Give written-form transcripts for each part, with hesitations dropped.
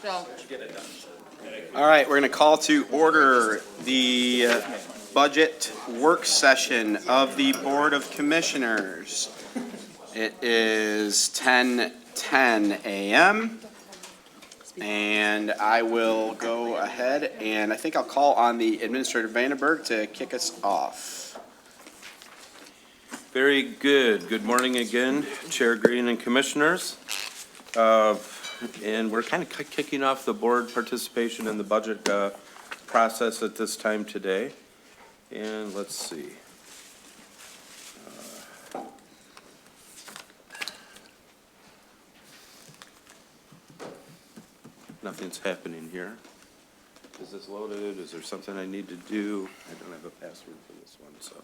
So, All right, we're going to call to order the budget work session of the Board of Commissioners. It is 10:10 a.m. and I will go ahead and I think I'll call on the Administrator Vandenberg to kick us off. Very good. Good morning again, Chair Green and Commissioners. And we're kind of kicking off the board participation in the budget process at this time today. And let's see. Nothing's happening here. Is this loaded? Is there something I need to do? I don't have a password for this one, so.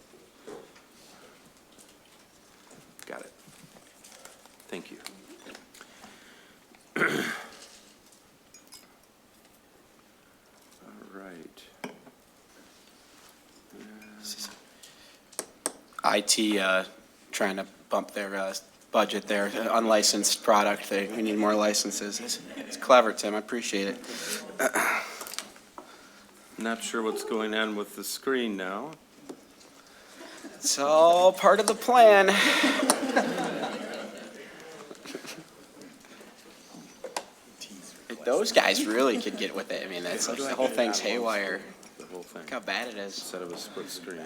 Got it. Thank you. All right. IT trying to bump their budget there, unlicensed product. We need more licenses. It's clever, Tim. I appreciate it. Not sure what's going on with the screen now. It's all part of the plan. Those guys really could get with it. I mean, that's the whole thing's haywire. The whole thing. Look how bad it is. Instead of a split screen.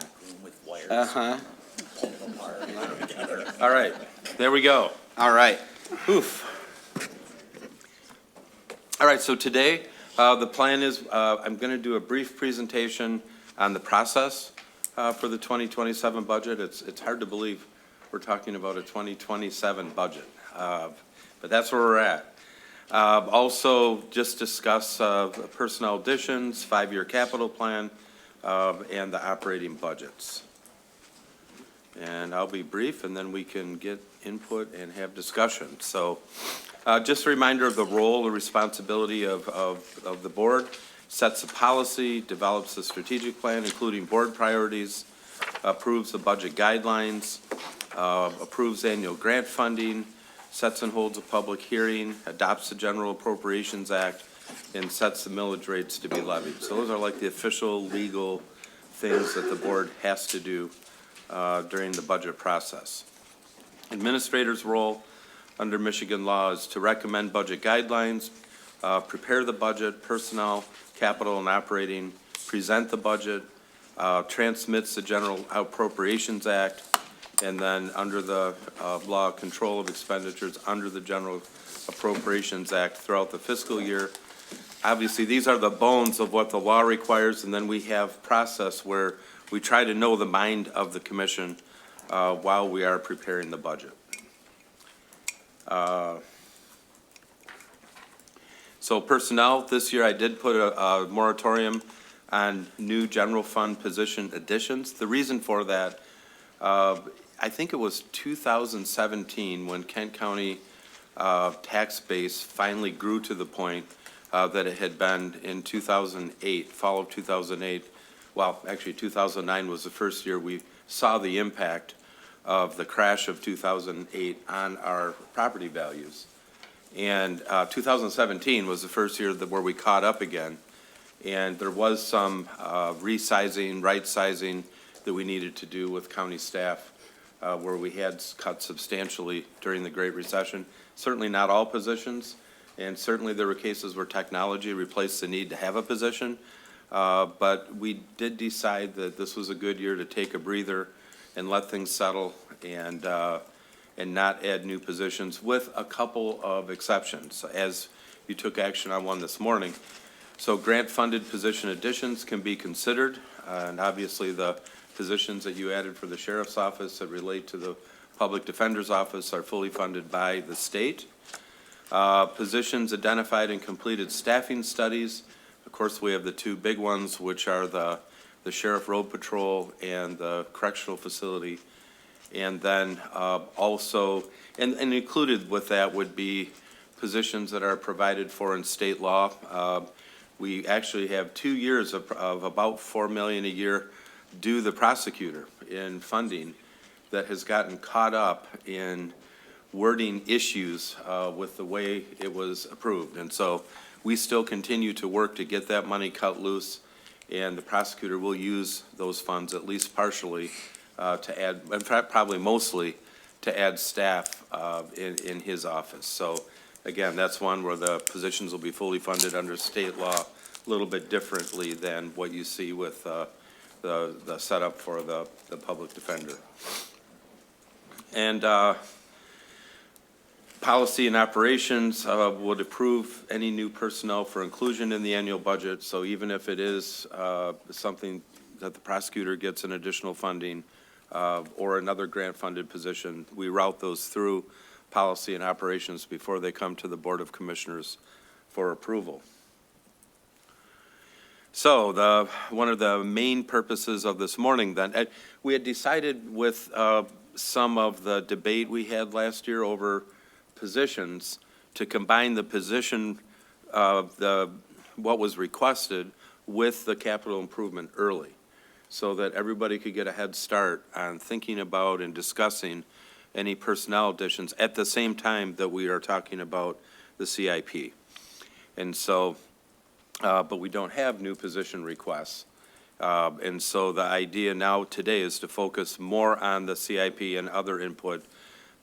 Uh-huh. All right, there we go. All right. Oof. All right, so today, the plan is I'm going to do a brief presentation on the process for the 2027 budget. It's hard to believe we're talking about a 2027 budget, but that's where we're at. Also, just discuss personnel additions, 5-year capital plan, and the operating budgets. And I'll be brief, and then we can get input and have discussion. So just a reminder of the role and responsibility of the board. Sets the policy, develops the strategic plan, including board priorities, approves the budget guidelines, approves annual grant funding, sets and holds a public hearing, adopts the General Appropriations Act, and sets the millage rates to be levied. So those are like the official legal things that the board has to do during the budget process. Administrator's role under Michigan law is to recommend budget guidelines, prepare the budget, personnel, capital, and operating, present the budget, transmits the General Appropriations Act, and then under the law, control of expenditures under the General Appropriations Act throughout the fiscal year. Obviously, these are the bones of what the law requires, and then we have process where we try to know the mind of the commission while we are preparing the budget. So personnel, this year I did put a moratorium on new general fund position additions. The reason for that, I think it was 2017 when Kent County tax base finally grew to the point that it had been in 2008, fall of 2008. Well, actually 2009 was the first year we saw the impact of the crash of 2008 on our property values. And 2017 was the first year where we caught up again. And there was some resizing, right-sizing that we needed to do with county staff where we had cut substantially during the Great Recession. Certainly not all positions, and certainly there were cases where technology replaced the need to have a position. But we did decide that this was a good year to take a breather and let things settle and not add new positions, with a couple of exceptions, as you took action on one this morning. So grant-funded position additions can be considered, and obviously the positions that you added for the sheriff's office that relate to the public defender's office are fully funded by the state. Positions identified and completed staffing studies. Of course, we have the two big ones, which are the Sheriff Road Patrol and the correctional facility. And then also, and included with that would be positions that are provided for in state law. We actually have 2 years of about $4 million a year due the prosecutor in funding that has gotten caught up in wording issues with the way it was approved. And so we still continue to work to get that money cut loose, and the prosecutor will use those funds, at least partially, to add, in fact, probably mostly, to add staff in his office. So again, that's one where the positions will be fully funded under state law, a little bit differently than what you see with the setup for the public defender. And policy and operations would approve any new personnel for inclusion in the annual budget. So even if it is something that the prosecutor gets an additional funding or another grant-funded position, we route those through policy and operations before they come to the Board of Commissioners for approval. So one of the main purposes of this morning then, we had decided with some of the debate we had last year over positions to combine the position of what was requested with the capital improvement early, so that everybody could get a head start on thinking about and discussing any personnel additions at the same time that we are talking about the CIP. And so, but we don't have new position requests. And so the idea now today is to focus more on the CIP and other input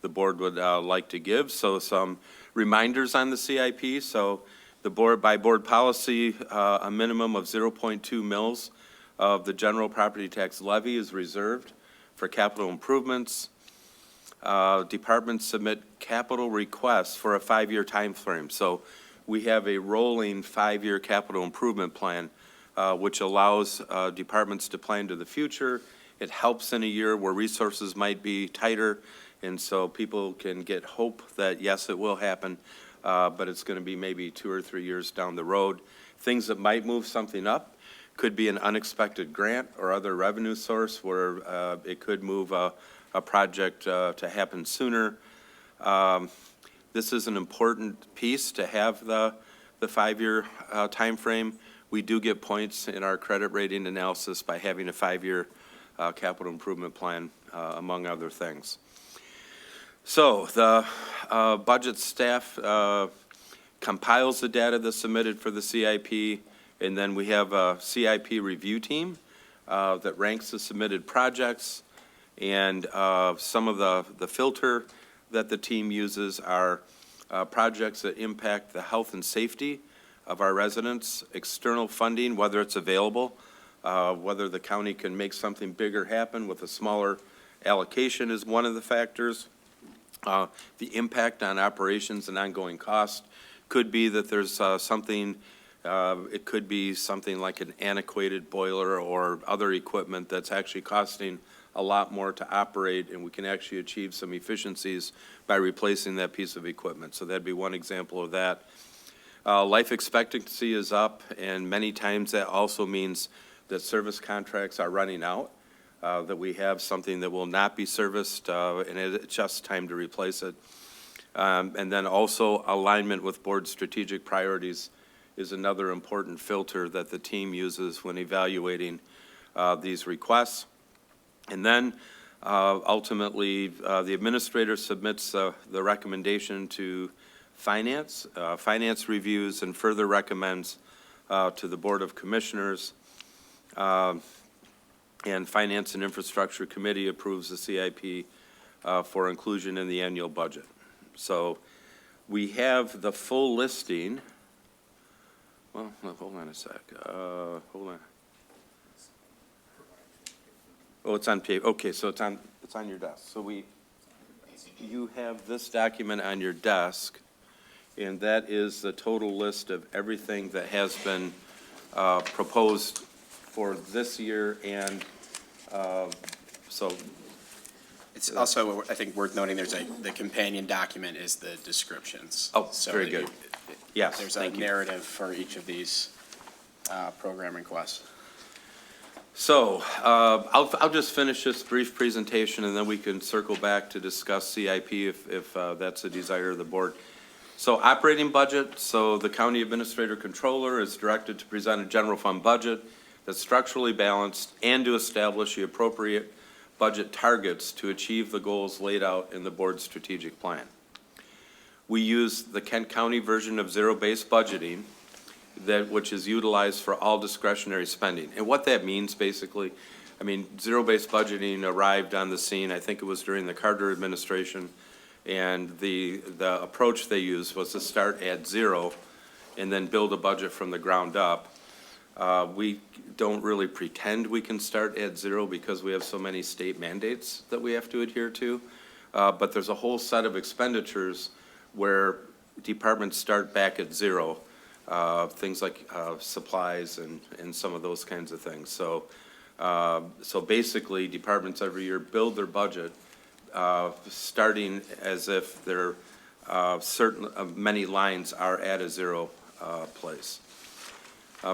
the board would like to give. So some reminders on the CIP. So the board, by board policy, a minimum of 0.2 mils of the general property tax levy is reserved for capital improvements. Departments submit capital requests for a 5-year time frame. So we have a rolling 5-year capital improvement plan, which allows departments to plan to the future. It helps in a year where resources might be tighter, and so people can get hope that, yes, it will happen, but it's going to be maybe 2 or 3 years down the road. Things that might move something up could be an unexpected grant or other revenue source where it could move a project to happen sooner. This is an important piece to have the 5-year time frame. We do get points in our credit rating analysis by having a 5-year capital improvement plan, among other things. So the budget staff compiles the data that's submitted for the CIP, and then we have a CIP review team that ranks the submitted projects. And some of the filter that the team uses are projects that impact the health and safety of our residents, external funding, whether it's available, whether the county can make something bigger happen with a smaller allocation is one of the factors. The impact on operations and ongoing cost could be that there's something, it could be something like an antiquated boiler or other equipment that's actually costing a lot more to operate, and we can actually achieve some efficiencies by replacing that piece of equipment. So that'd be one example of that. Life expectancy is up, and many times that also means that service contracts are running out, that we have something that will not be serviced, and it's just time to replace it. And then also alignment with board strategic priorities is another important filter that the team uses when evaluating these requests. And then ultimately, the administrator submits the recommendation to finance. Finance reviews and further recommends to the Board of Commissioners. And Finance and Infrastructure Committee approves the CIP for inclusion in the annual budget. So we have the full listing. Well, hold on a sec. Hold on. Oh, it's on paper. Okay, so it's on your desk. So you have this document on your desk, and that is the total list of everything that has been proposed for this year, and so. It's also, I think, worth noting, the companion document is the descriptions. Oh, so very good. Yes, there's a thank you. narrative for each of these program requests. So I'll just finish this brief presentation, and then we can circle back to discuss CIP if that's a desire of the board. So operating budget, so the county administrator controller is directed to present a general fund budget that's structurally balanced and to establish the appropriate budget targets to achieve the goals laid out in the board's strategic plan. We use the Kent County version of zero-based budgeting, which is utilized for all discretionary spending. And what that means, basically, I mean, zero-based budgeting arrived on the scene, I think it was during the Carter administration, and the approach they used was to start at zero and then build a budget from the ground up. We don't really pretend we can start at zero because we have so many state mandates that we have to adhere to. But there's a whole set of expenditures where departments start back at zero. Things like supplies and some of those kinds of things. So basically, departments every year build their budget starting as if their many lines are at a zero place.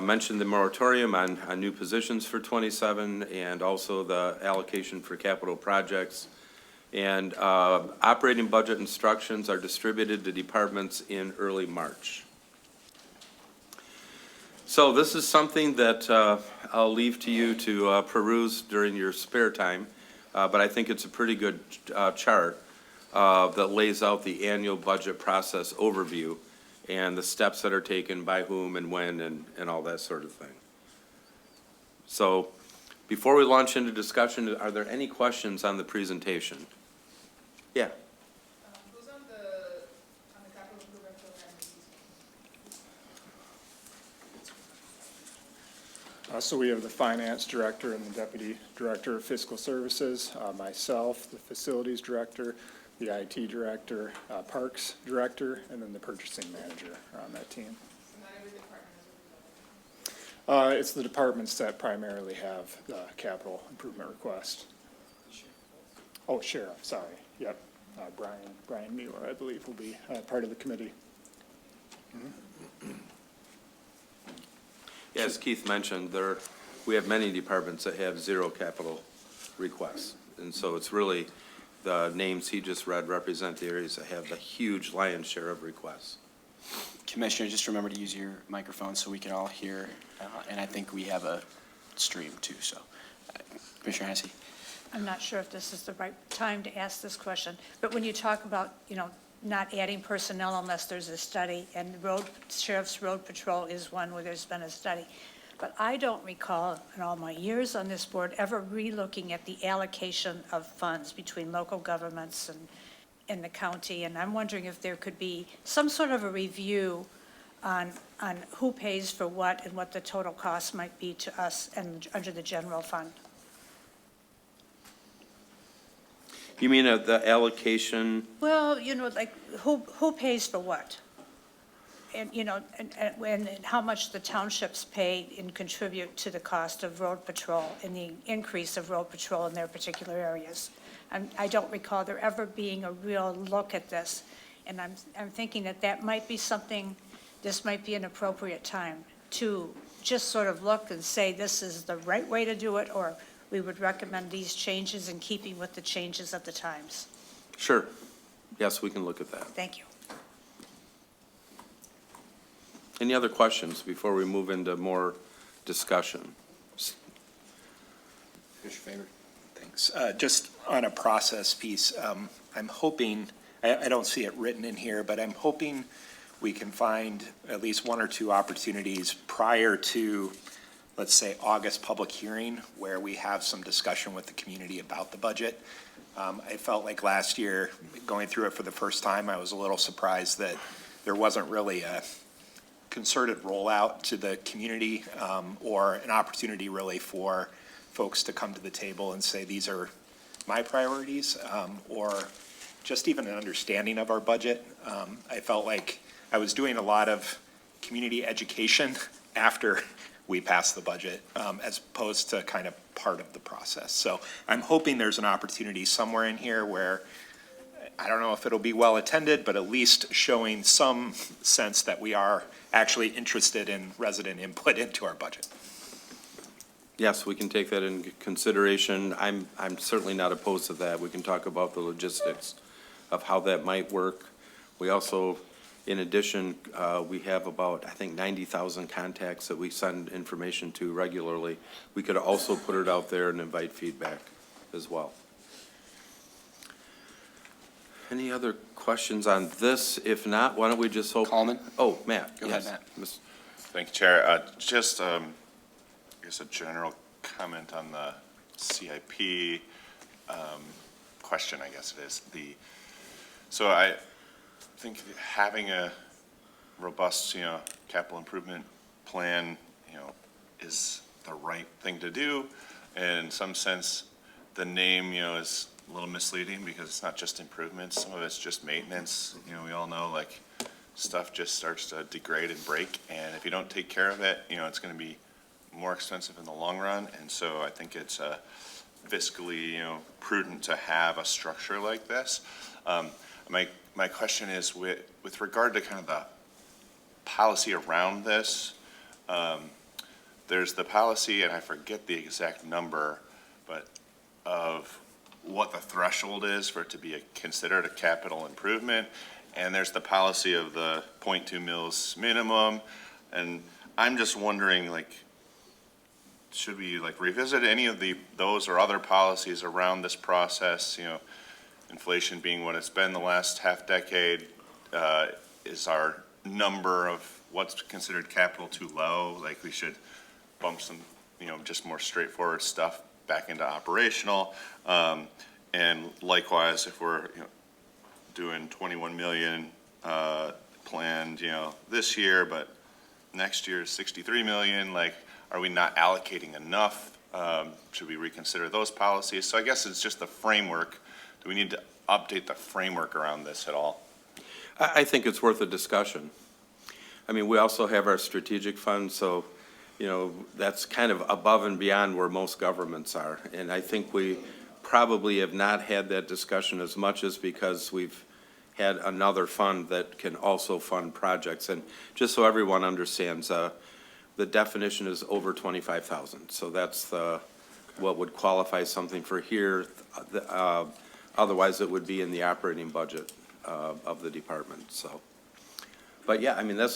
Mentioned the moratorium on new positions for 27 and also the allocation for capital projects. And operating budget instructions are distributed to departments in early March. So this is something that I'll leave to you to peruse during your spare time, but I think it's a pretty good chart that lays out the annual budget process overview and the steps that are taken by whom and when and all that sort of thing. So before we launch into discussion, are there any questions on the presentation? Yeah. Who's on the capital improvement program? So we have the finance director and the deputy director of fiscal services, myself, the facilities director, the IT director, parks director, and then the purchasing manager are on that team. So not every department is represented. It's the departments that primarily have the capital improvement request. Oh, sheriff, sorry, yep. Brian Mueller, I believe, will be part of the committee. Yeah, as Keith mentioned, we have many departments that have zero capital requests. And so it's really, the names he just read represent the areas that have the huge lion's share of requests. Commissioner, just remember to use your microphone so we can all hear, and I think we have a stream too, so. Commissioner Hesse. I'm not sure if this is the right time to ask this question, but when you talk about, not adding personnel unless there's a study, and Sheriff's Road Patrol is one where there's been a study. But I don't recall in all my years on this board ever relooking at the allocation of funds between local governments and the county. And I'm wondering if there could be some sort of a review on who pays for what and what the total cost might be to us and under the general fund. You mean the allocation? Well, like who pays for what? And, and how much the townships pay and contribute to the cost of road patrol and the increase of road patrol in their particular areas. I don't recall there ever being a real look at this. And I'm thinking that might be something, this might be an appropriate time to just sort of look and say this is the right way to do it, or we would recommend these changes in keeping with the changes of the times. Sure. Yes, we can look at that. Thank you. Any other questions before we move into more discussion? Commissioner Faber. Thanks. Just on a process piece, I'm hoping, I don't see it written in here, but I'm hoping we can find at least one or two opportunities prior to, let's say, August public hearing where we have some discussion with the community about the budget. I felt like last year, going through it for the first time, I was a little surprised that there wasn't really a concerted rollout to the community or an opportunity really for folks to come to the table and say, these are my priorities, or just even an understanding of our budget. I felt like I was doing a lot of community education after we passed the budget, as opposed to kind of part of the process. So I'm hoping there's an opportunity somewhere in here where, I don't know if it'll be well attended, but at least showing some sense that we are actually interested in resident input into our budget. Yes, we can take that into consideration. I'm certainly not opposed to that. We can talk about the logistics of how that might work. We also, in addition, we have about, I think, 90,000 contacts that we send information to regularly. We could also put it out there and invite feedback as well. Any other questions on this? If not, why don't we just hope? Coleman? Oh, Matt. Go ahead, yes. Matt. Thank you, Chair. Just, I guess, a general comment on the CIP question, I guess it is. So I think having a robust, capital improvement plan, is the right thing to do. And in some sense, the name, is a little misleading because it's not just improvements. Some of it's just maintenance. We all know, like, stuff just starts to degrade and break. And if you don't take care of it, it's going to be more expensive in the long run. And so I think it's fiscally, prudent to have a structure like this. My question is with regard to kind of the policy around this. There's the policy, and I forget the exact number, but of what the threshold is for it to be considered a capital improvement. And there's the policy of the 0.2 mils minimum. And I'm just wondering, like, should we revisit any of those or other policies around this process? Inflation being what it's been the last half decade, is our number of what's considered capital too low? Like, we should bump some, just more straightforward stuff back into operational. And likewise, if we're, doing 21 million planned, this year, but next year is 63 million, like, are we not allocating enough? Should we reconsider those policies? So I guess it's just the framework. Do we need to update the framework around this at all? I think it's worth a discussion. I mean, we also have our strategic fund, so, that's kind of above and beyond where most governments are. And I think we probably have not had that discussion as much as because we've had another fund that can also fund projects. And just so everyone understands, the definition is over 25,000. So that's what would qualify something for here. Otherwise, it would be in the operating budget of the department, so. But yeah, I mean, I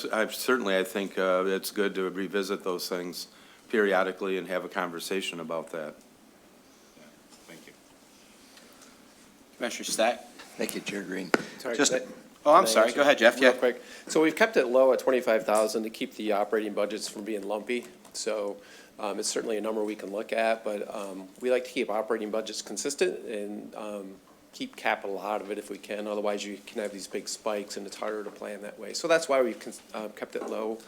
think it's good to revisit those things periodically and have a conversation about that. Yeah, thank you. Commissioner Stack? Thank you, Chair Green. Sorry, Just- can I- Oh, I'm can I sorry. answer Go ahead, Jeff. Real Yeah. quick. So we've kept it low at 25,000 to keep the operating budgets from being lumpy. So it's certainly a number we can look at, but we like to keep operating budgets consistent and keep capital out of it if we can. Otherwise, you can have these big spikes and it's harder to plan that way. So that's why we've kept it low.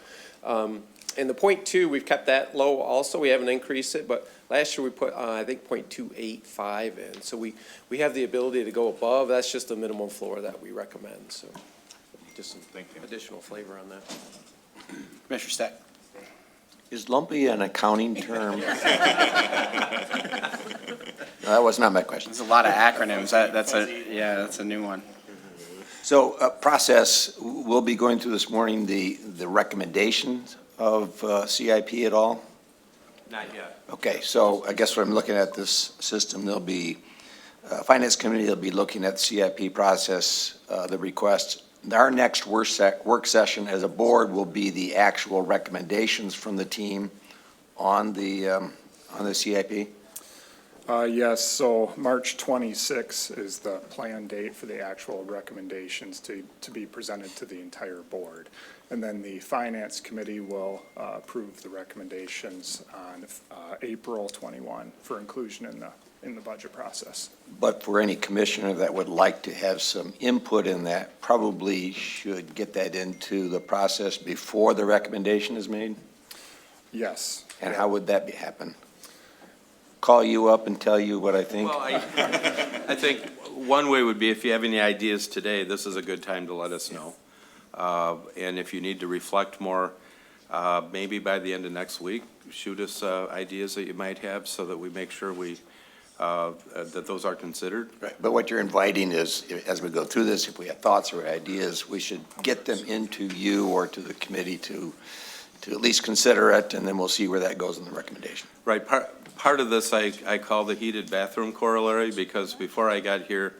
And the 0.2, we've kept that low also. We haven't increased it, but last year we put, I think, 0.285 in. So we have the ability to go above. That's just the minimum floor that we recommend. So just some additional flavor on that. Commissioner Stack? Is lumpy an accounting term? No, that was not my question. There's a lot of acronyms. That's a new one. So, process, we'll be going through this morning the recommendations of CIP at all? Not yet. Okay, so I guess when I'm looking at this system, there'll be, Finance Committee will be looking at the CIP process, the requests. Our next work session as a board will be the actual recommendations from the team on the CIP. Yes, so March 26 is the planned date for the actual recommendations to be presented to the entire board. And then the Finance Committee will approve the recommendations on April 21 for inclusion in the budget process. But for any commissioner that would like to have some input in that, probably should get that into the process before the recommendation is made? Yes. And how would that happen? Call you up and tell you what I think? Well, I think one way would be if you have any ideas today, this is a good time to let us know. And if you need to reflect more, maybe by the end of next week, shoot us ideas that you might have so that we make sure that those are considered. Right, but what you're inviting is, as we go through this, if we have thoughts or ideas, we should get them into you or to the committee to at least consider it, and then we'll see where that goes in the recommendation. Right, part of this I call the heated bathroom corollary, because before I got here,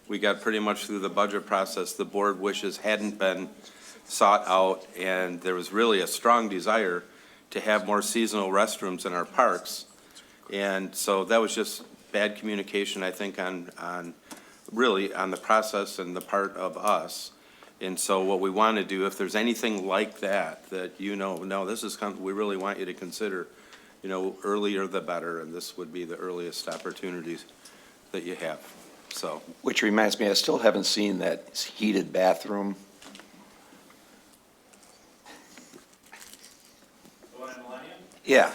we got pretty much through the budget process. The board wishes hadn't been sought out, and there was really a strong desire to have more seasonal restrooms in our parks. And so that was just bad communication, I think, on really on the process and the part of us. And so what we want to do, if there's anything like that, no, this is, we really want you to consider, earlier the better, and this would be the earliest opportunities that you have, so. Which reminds me, I still haven't seen that heated bathroom. The one in Millennium? Yeah.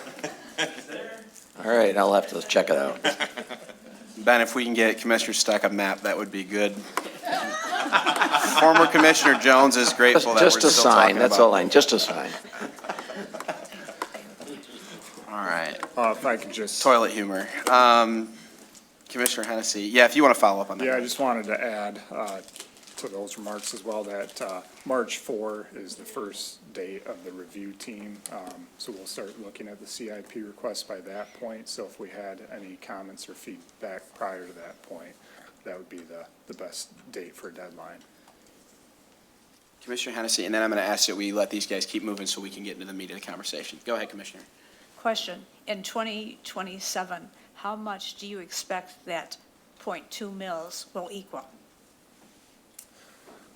Is there? All right, I'll have to check it out. Ben, if we can get Commissioner Steck a map, that would be good. Former Commissioner Jones is grateful that we're Just a still sign, talking that's about. all just a sign. All right, If I could just. toilet humor. Commissioner Hennessy, yeah, if you want to follow up on that. Yeah, I just wanted to add to those remarks as well that March 4 is the first date of the review team. So we'll start looking at the CIP request by that point. So if we had any comments or feedback prior to that point, that would be the best date for a deadline. Commissioner Hennessy, and then I'm going to ask that we let these guys keep moving so we can get into the meat of the conversation. Go ahead, Commissioner. Question, in 2027, how much do you expect that .2 mils will equal?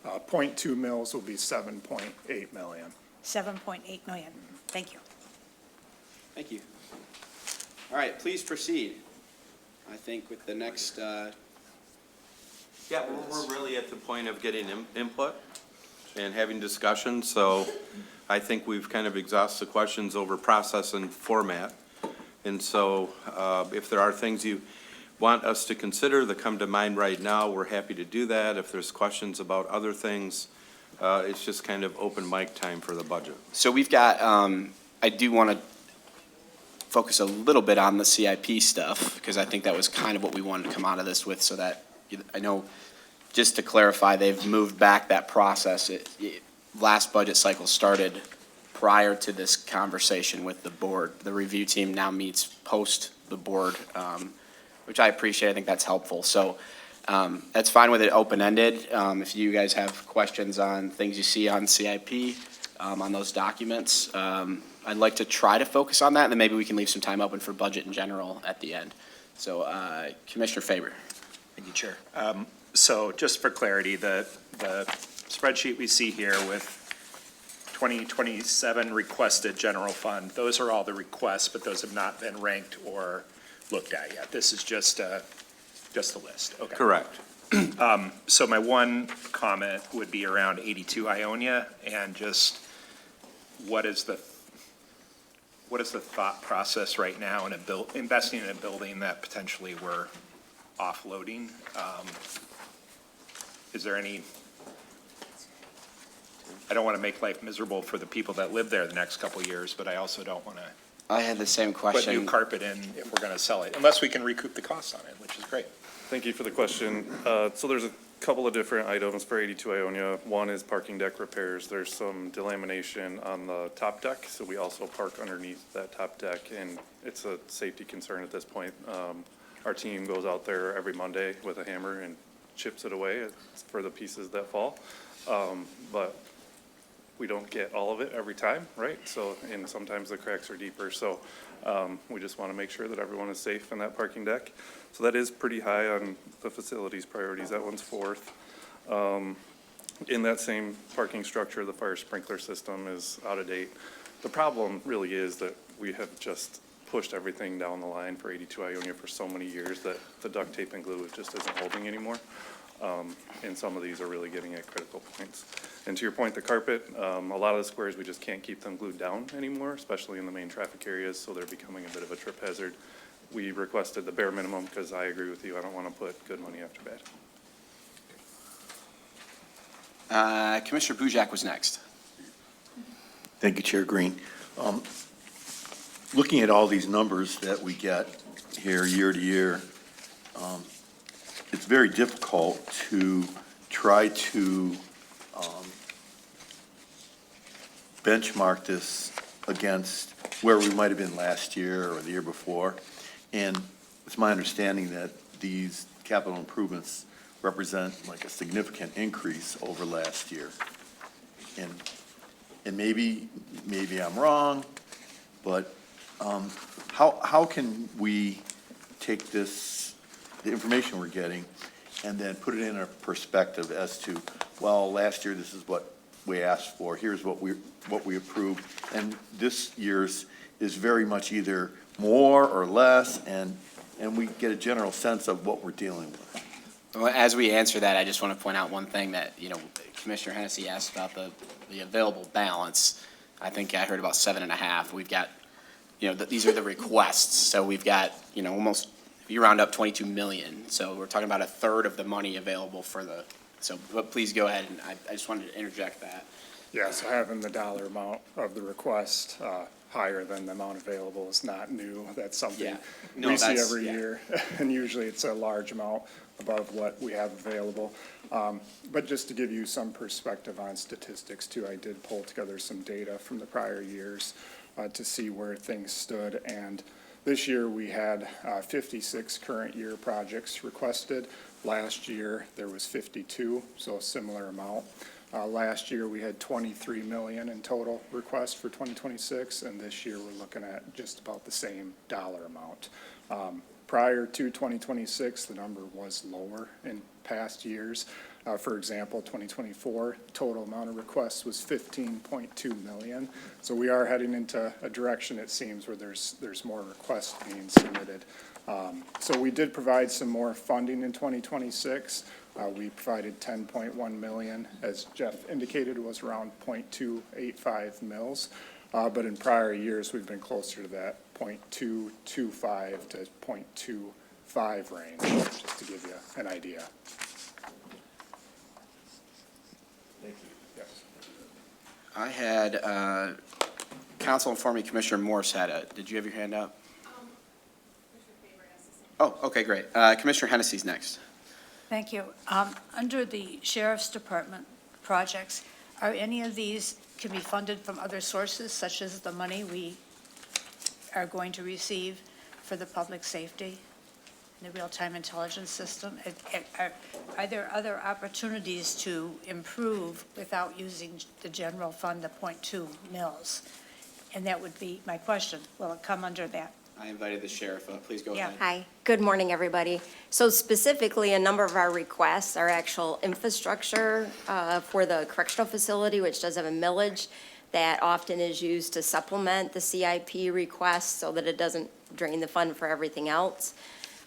0.2 mils will be 7.8 million. 7.8 million. Thank you. Thank you. All right, please proceed. I think with the next, Yeah, we're really at the point of getting input and having discussion, so I think we've kind of exhausted the questions over process and format. And so if there are things you want us to consider that come to mind right now, we're happy to do that. If there's questions about other things, it's just kind of open mic time for the budget. so we've got, I do want to focus a little bit on the CIP stuff, because I think that was kind of what we wanted to come out of this with, so that, I know, just to clarify, they've moved back that process. Last budget cycle started prior to this conversation with the board. The review team now meets post the board, which I appreciate. I think that's helpful. So that's fine with it open-ended. If you guys have questions on things you see on CIP, on those documents, I'd like to try to focus on that, and then maybe we can leave some time open for budget in general at the end. So Commissioner Faber. Thank you, Chair. So just for clarity, the spreadsheet we see here with 2027 requested general fund, those are all the requests, but those have not been ranked or looked at yet. This is just a list. Okay. Correct. So my one comment would be around 82 Ionia, and just what is the thought process right now in investing in a building that potentially we're offloading? Is there any, I don't want to make life miserable for the people that live there the next couple of years, but I also don't want to I had the same put question. new carpet in if we're going to sell it, unless we can recoup the costs on it, which is great. Thank you for the question. So there's a couple of different items for 82 Ionia. One is parking deck repairs. There's some delamination on the top deck, so we also park underneath that top deck, and it's a safety concern at this point. Our team goes out there every Monday with a hammer and chips it away for the pieces that fall. But we don't get all of it every time, right? So, and sometimes the cracks are deeper. So we just want to make sure that everyone is safe in that parking deck. So that is pretty high on the facilities priorities. That one's fourth. In that same parking structure, the fire sprinkler system is out of date. The problem really is that we have just pushed everything down the line for 82 Ionia for so many years that the duct tape and glue just isn't holding anymore. And some of these are really getting at critical points. And to your point, the carpet, a lot of the squares, we just can't keep them glued down anymore, especially in the main traffic areas, so they're becoming a bit of a trip hazard. We requested the bare minimum because I agree with you. I don't want to put good money after bad. Commissioner Bujak was next. Thank you, Chair Green. Looking at all these numbers that we get here year to year, it's very difficult to try to benchmark this against where we might have been last year or the year before. And it's my understanding that these capital improvements represent like a significant increase over last year. And maybe I'm wrong, but how can we take this, the information we're getting, and then put it in a perspective as to well, last year, this is what we asked for, here's what we approved. And this year's is very much either more or less, and we get a general sense of what we're dealing with. Well, as we answer that, I just want to point out one thing that, Commissioner Hennessy asked about the available balance. I think I heard about 7.5. We've got, these are the requests. So we've got, almost, if you round up 22 million. So we're talking about a third of the money available but please go ahead, and I just wanted to interject that. Yeah, so having the dollar amount of the request higher than the amount available is not new. That's something Yeah. No, we see that's- every yeah. year, and usually it's a large amount above what we have available. But just to give you some perspective on statistics too, I did pull together some data from the prior years to see where things stood. And this year, we had 56 current year projects requested. Last year, there was 52, so a similar amount. Last year, we had 23 million in total requests for 2026, and this year, we're looking at just about the same dollar amount. Prior to 2026, the number was lower in past years. For example, 2024, total amount of requests was 15.2 million. So we are heading into a direction, it seems, where there's more requests being submitted. So we did provide some more funding in 2026. We provided 10.1 million, as Jeff indicated, was around 0.285 mils. But in prior years, we've been closer to that 0.225 to 0.25 range, just to give you an idea. Thank you. Yes. I had, Council informed me Commissioner Morse did you have your hand up? Oh, okay, great. Commissioner Hennessy's next. Thank you. Under the Sheriff's Department projects, are any of these can be funded from other sources, such as the money we are going to receive for the public safety, the real-time intelligence system? Are there other opportunities to improve without using the general fund, the 0.2 mils? And that would be my question. Will it come under that? I invited the sheriff up. Please go Yeah. ahead. Hi, good morning, everybody. So specifically, a number of our requests are actual infrastructure for the correctional facility, which does have a millage that often is used to supplement the CIP request so that it doesn't drain the fund for everything else.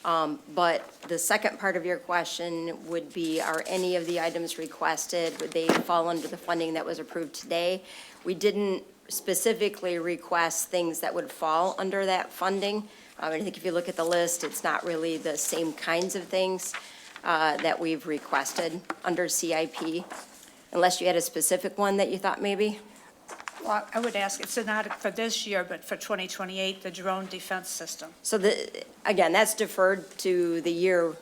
But the second part of your question would be, are any of the items requested, would they fall under the funding that was approved today? We didn't specifically request things that would fall under that funding. I think if you look at the list, it's not really the same kinds of things that we've requested under CIP, unless you had a specific one that you thought maybe. Well, I would ask, it's not for this year, but for 2028, the drone defense system. So again, that's deferred to the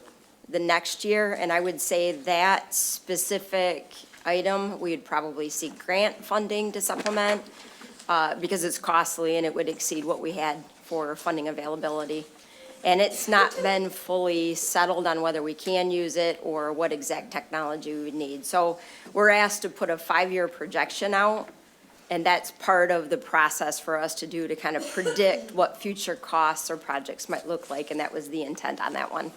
next year, and I would say that specific item, we'd probably seek grant funding to supplement, because it's costly and it would exceed what we had for funding availability. And it's not been fully settled on whether we can use it or what exact technology we would need. So we're asked to put a 5-year projection out, and that's part of the process for us to do to kind of predict what future costs or projects might look like, and that was the intent on that one.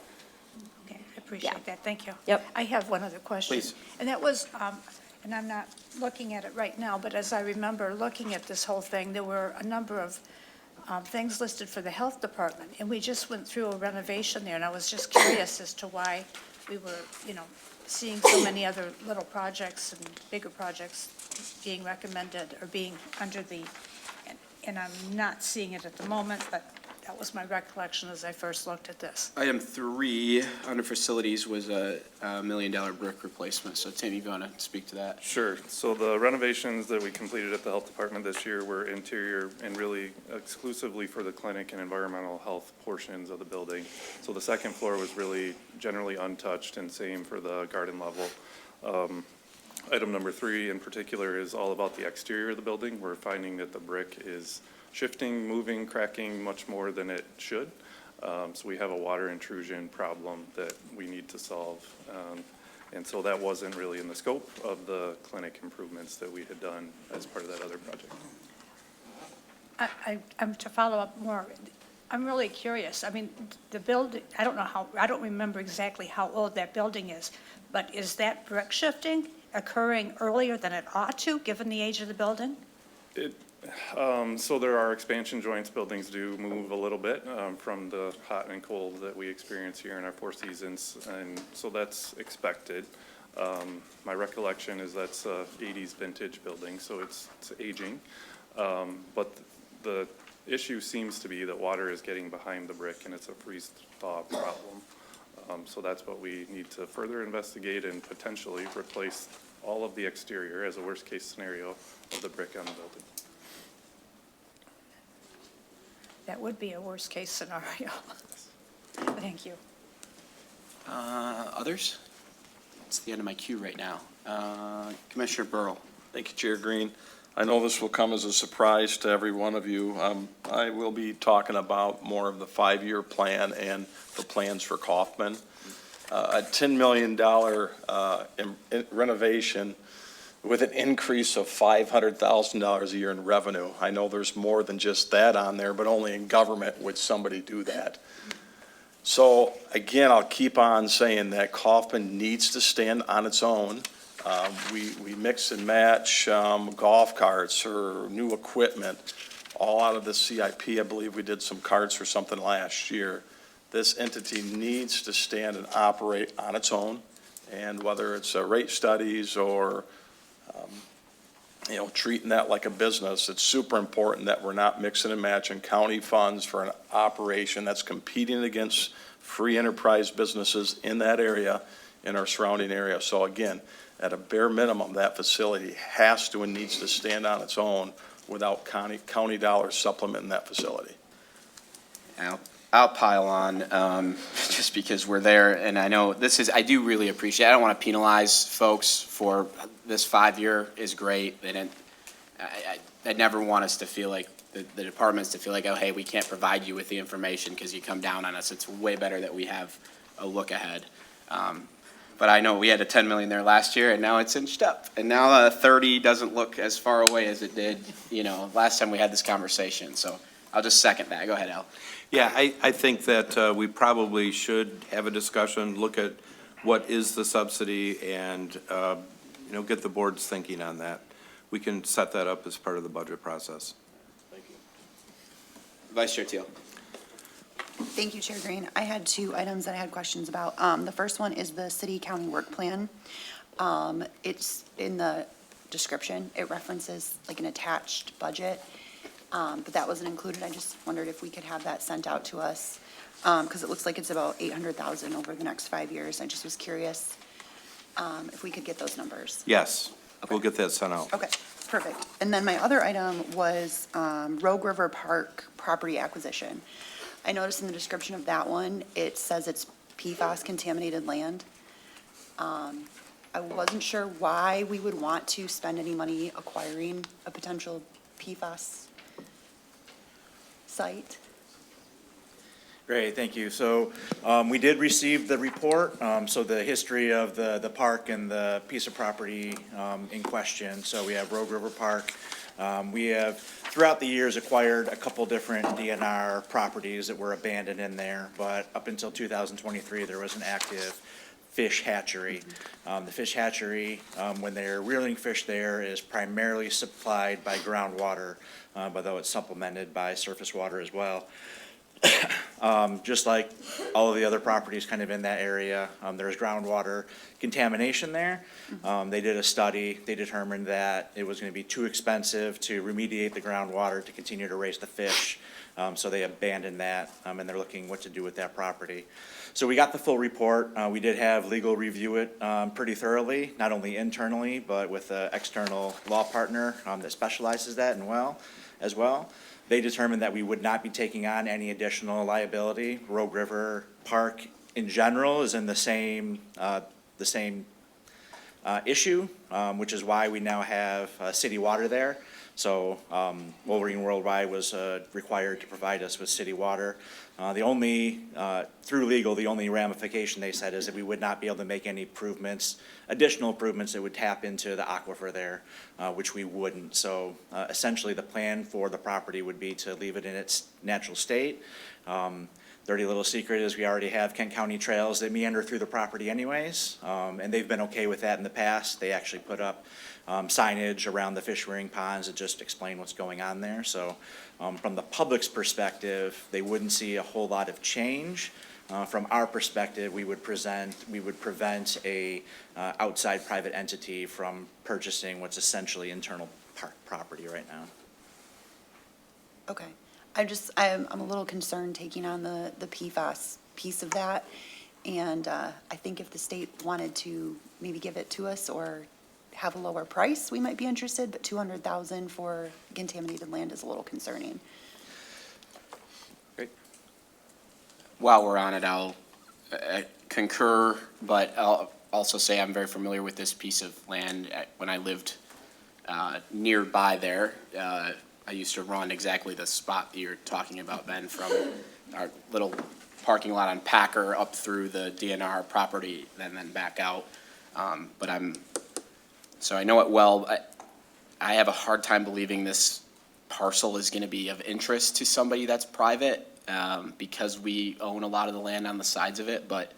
Okay, I appreciate that, thank you. Yep. I have one other question. Please. And that was, and I'm not looking at it right now, but as I remember looking at this whole thing, there were a number of things listed for the health department, and we just went through a renovation there, and I was just curious as to why we were, seeing so many other little projects and bigger projects being recommended or being under the, and I'm not seeing it at the moment, but that was my recollection as I first looked at this. Item 3 under facilities was a $1 million brick replacement. So Tim, you want to speak to that? Sure. So the renovations that we completed at the health department this year were interior and really exclusively for the clinic and environmental health portions of the building. So the second floor was really generally untouched, and same for the garden level. Item number 3 in particular is all about the exterior of the building. We're finding that the brick is shifting, moving, cracking much more than it should. So we have a water intrusion problem that we need to solve. And so that wasn't really in the scope of the clinic improvements that we had done as part of that other project. I'm to follow up more. I'm really curious. I mean, the building, I don't remember exactly how old that building is, but is that brick shifting? occurring earlier than it ought to, given the age of the building? So there are expansion joints. Buildings do move a little bit from the hot and cold that we experience here in our Four Seasons, and so that's expected. My recollection is that's a 80s vintage building, so it's aging. But the issue seems to be that water is getting behind the brick, and it's a freeze-thaw problem. So that's what we need to further investigate and potentially replace all of the exterior as a worst-case scenario of the brick on the building. That would be a worst-case scenario. Thank you. Others? It's the end of my queue right now. Commissioner Burrow. Thank you, Chair Green. I know this will come as a surprise to every one of you. I will be talking about more of the 5-year plan and the plans for Kaufman. A $10 million renovation with an increase of $500,000 a year in revenue. I know there's more than just that on there, but only in government would somebody do that. So again, I'll keep on saying that Kaufman needs to stand on its own. We mix and match golf carts or new equipment, all out of the CIP. I believe we did some carts or something last year. This entity needs to stand and operate on its own, and whether it's rate studies or treating that like a business, it's super important that we're not mixing and matching county funds for an operation that's competing against free enterprise businesses in that area, in our surrounding area. So again, at a bare minimum, that facility has to and needs to stand on its own without county dollars supplementing that facility. I'll pile on, just because we're there, and I know I do really appreciate, I don't want to penalize folks for this 5-year is great. I never want us to feel like, the departments to feel like, oh, hey, we can't provide you with the information because you come down on us. It's way better that we have a look ahead. But I know we had a 10 million there last year, and now it's inched up. And now 30 doesn't look as far away as it did, last time we had this conversation. So I'll just second that. Go ahead, Al. Yeah, I think that we probably should have a discussion, look at what is the subsidy, and, get the board's thinking on that. We can set that up as part of the budget process. Thank you. Vice Chair Teal. Thank you, Chair Green. I had 2 items that I had questions about. The first one is the city-county work plan. It's in the description. It references like an attached budget, but that wasn't included. I just wondered if we could have that sent out to us, because it looks like it's about $800,000 over the next 5 years. I just was curious if we could get those numbers. Yes, Okay. we'll get that sent out. Okay, perfect. And then my other item was Rogue River Park property acquisition. I noticed in the description of that one, it says it's PFAS contaminated land. I wasn't sure why we would want to spend any money acquiring a potential PFAS site. Great, thank you. So we did receive the report, so the history of the park and the piece of property in question. So we have Rogue River Park. We have, throughout the years, acquired a couple different DNR properties that were abandoned in there, but up until 2023, there was an active fish hatchery. The fish hatchery, when they're rearing fish there, is primarily supplied by groundwater, but though it's supplemented by surface water as well. Just like all of the other properties kind of in that area, there's groundwater contamination there. They did a study. They determined that it was going to be too expensive to remediate the groundwater to continue to raise the fish. So they abandoned that, and they're looking what to do with that property. So we got the full report. We did have legal review it pretty thoroughly, not only internally, but with an external law partner that specializes that as well. They determined that we would not be taking on any additional liability. Rogue River Park in general is in the same issue, which is why we now have city water there. So Wolverine Worldwide was required to provide us with city water. The only, through legal, the only ramification they said is that we would not be able to make any additional improvements that would tap into the aquifer there, which we wouldn't. So essentially the plan for the property would be to leave it in its natural state. dirty little secret is we already have Kent County trails that meander through the property anyways, and they've been okay with that in the past. They actually put up signage around the fish rearing ponds that just explain what's going on there. So from the public's perspective, they wouldn't see a whole lot of change. From our perspective, we would prevent a outside private entity from purchasing what's essentially internal park property right now. Okay. I'm a little concerned taking on the PFAS piece of that. And I think if the state wanted to maybe give it to us or have a lower price, we might be interested, but $200,000 for contaminated land is a little concerning. While we're on it, I'll concur, but I'll also say I'm very familiar with this piece of land. When I lived nearby there, I used to run exactly the spot that you're talking about, Ben, from our little parking lot on Packer up through the DNR property and then back out. So I know it well. I have a hard time believing this parcel is going to be of interest to somebody that's private. Because we own a lot of the land on the sides of it, but,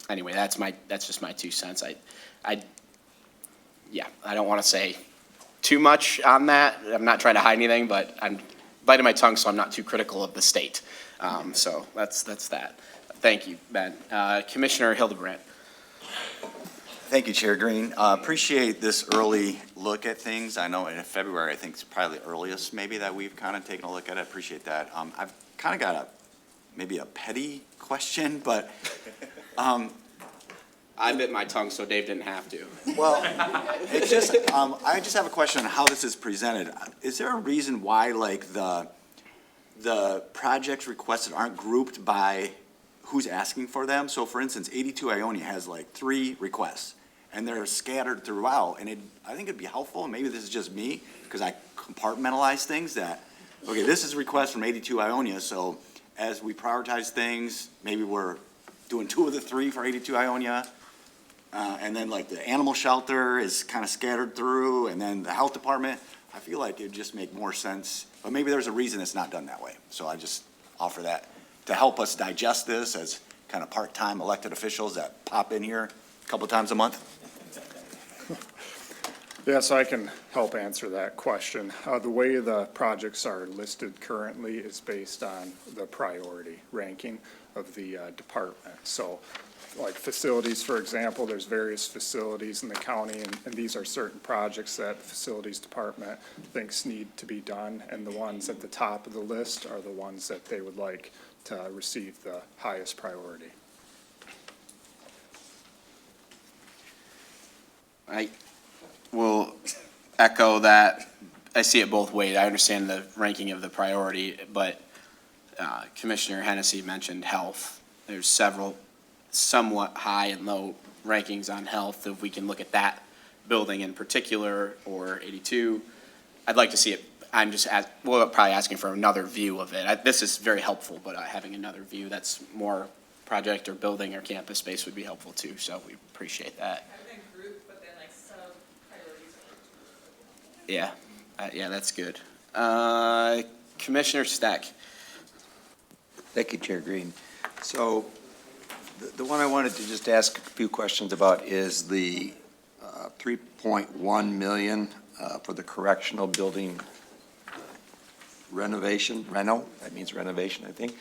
anyway, that's just my 2 cents. I don't want to say too much on that. I'm not trying to hide anything, but I'm biting my tongue, so I'm not too critical of the state. So that's that. Thank you, Ben. Commissioner Hildebrandt. Thank you, Chair Green. Appreciate this early look at things. I know in February, I think it's probably the earliest maybe that we've kind of taken a look at it. Appreciate that. I've kind of got maybe a petty question, but I bit my tongue, so Dave didn't have to. well, it's just I just have a question on how this is presented. Is there a reason why like the projects requested aren't grouped by who's asking for them? So for instance, 82 Ionia has like 3 requests and they're scattered throughout, and I think it'd be helpful, and maybe this is just me because I compartmentalize things, that okay, this is a request from 82 Ionia, so as we prioritize things, maybe we're doing 2 of the 3 for 82 Ionia, and then like the animal shelter is kind of scattered through, and then the health department. I feel like it'd just make more sense, but maybe there's a reason it's not done that way. So I just offer that to help us digest this as kind of part-time elected officials that pop in here a couple times a month. Yeah, so I can help answer that question. The way the projects are listed currently is based on the priority ranking of the department. So like facilities, for example, there's various facilities in the county, and these are certain projects that the facilities department thinks need to be done, and the ones at the top of the list are the ones that they would like to receive the highest priority. I will echo that. I see it both ways. I understand the ranking of the priority, but Commissioner Hennessy mentioned health. There's several somewhat high and low rankings on health. If we can look at that building in particular, or 82, I'd like to see it. I'm just probably asking for another view of it. This is very helpful, but having another view that's more project or building or campus space would be helpful too, so we appreciate that. Yeah, that's good. Commissioner Steck. Thank you, Chair Green. So the one I wanted to just ask a few questions about is the $3.1 million for the correctional building renovation, that means renovation, I think.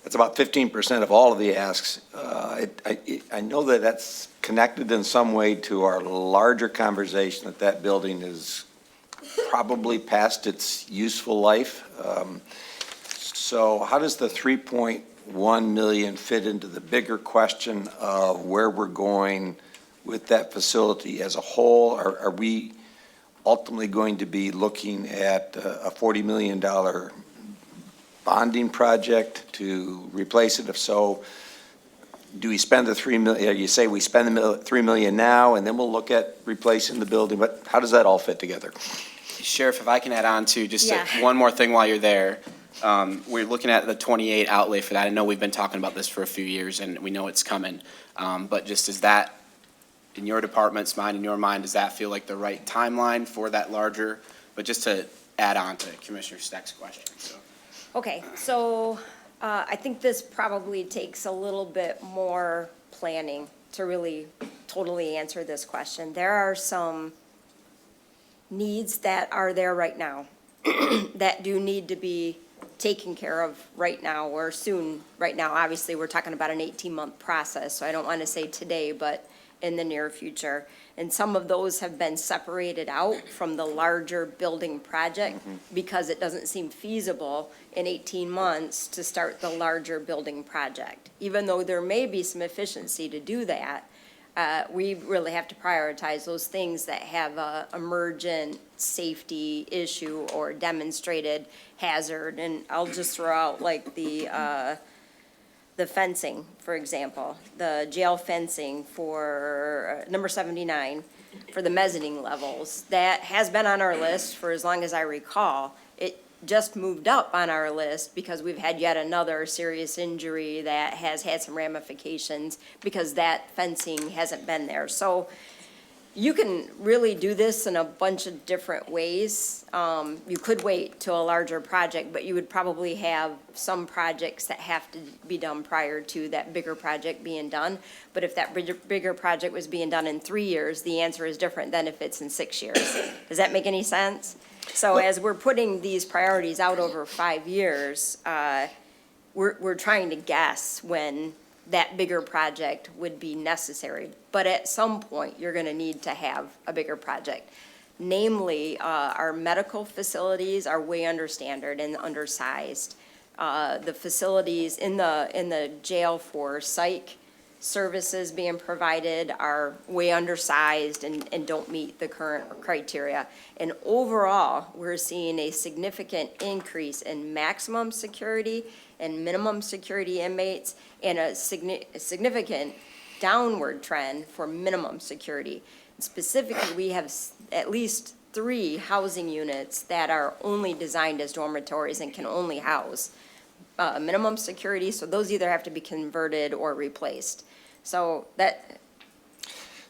That's about 15% of all of the asks. I know that that's connected in some way to our larger conversation that building is probably past its useful life. So how does the $3.1 million fit into the bigger question of where we're going with that facility as a whole? Are we ultimately going to be looking at a $40 million bonding project to replace it? If so, do we spend the $3 million? You say we spend the $3 million now, and then we'll look at replacing the building. But how does that all fit together? Sheriff, if I can add on to just one more thing while you're there. We're looking at the 28 outlay for that. I know we've been talking about this for a few years, and we know it's coming. But just is that, in your department's mind, in your mind, does that feel like the right timeline for that larger? But just to add on to Commissioner Steck's question. So. Okay, so I think this probably takes a little bit more planning to really totally answer this question. There are some needs that are there right now that do need to be taken care of right now or soon. Right now, obviously, we're talking about an 18-month process, so I don't want to say today, but in the near future. And some of those have been separated out from the larger building project because it doesn't seem feasible in 18 months to start the larger building project. Even though there may be some efficiency to do that, we really have to prioritize those things that have a emergent safety issue or demonstrated hazard. And I'll just throw out like the fencing, for example, the jail fencing for number 79 for the mezzanine levels. That has been on our list for as long as I recall. It just moved up on our list because we've had yet another serious injury that has had some ramifications because that fencing hasn't been there. So you can really do this in a bunch of different ways. You could wait till a larger project, but you would probably have some projects that have to be done prior to that bigger project being done. But if that bigger project was being done in 3 years, the answer is different than if it's in 6 years. Does that make any sense? So as we're putting these priorities out over 5 years, we're trying to guess when that bigger project would be necessary. But at some point, you're gonna need to have a bigger project. Namely, our medical facilities are way under standard and undersized. The facilities in the jail for psych services being provided are way undersized and don't meet the current criteria. And overall, we're seeing a significant increase in maximum security and minimum security inmates and a significant downward trend for minimum security. Specifically, we have at least 3 housing units that are only designed as dormitories and can only house minimum security, so those either have to be converted or replaced. So that,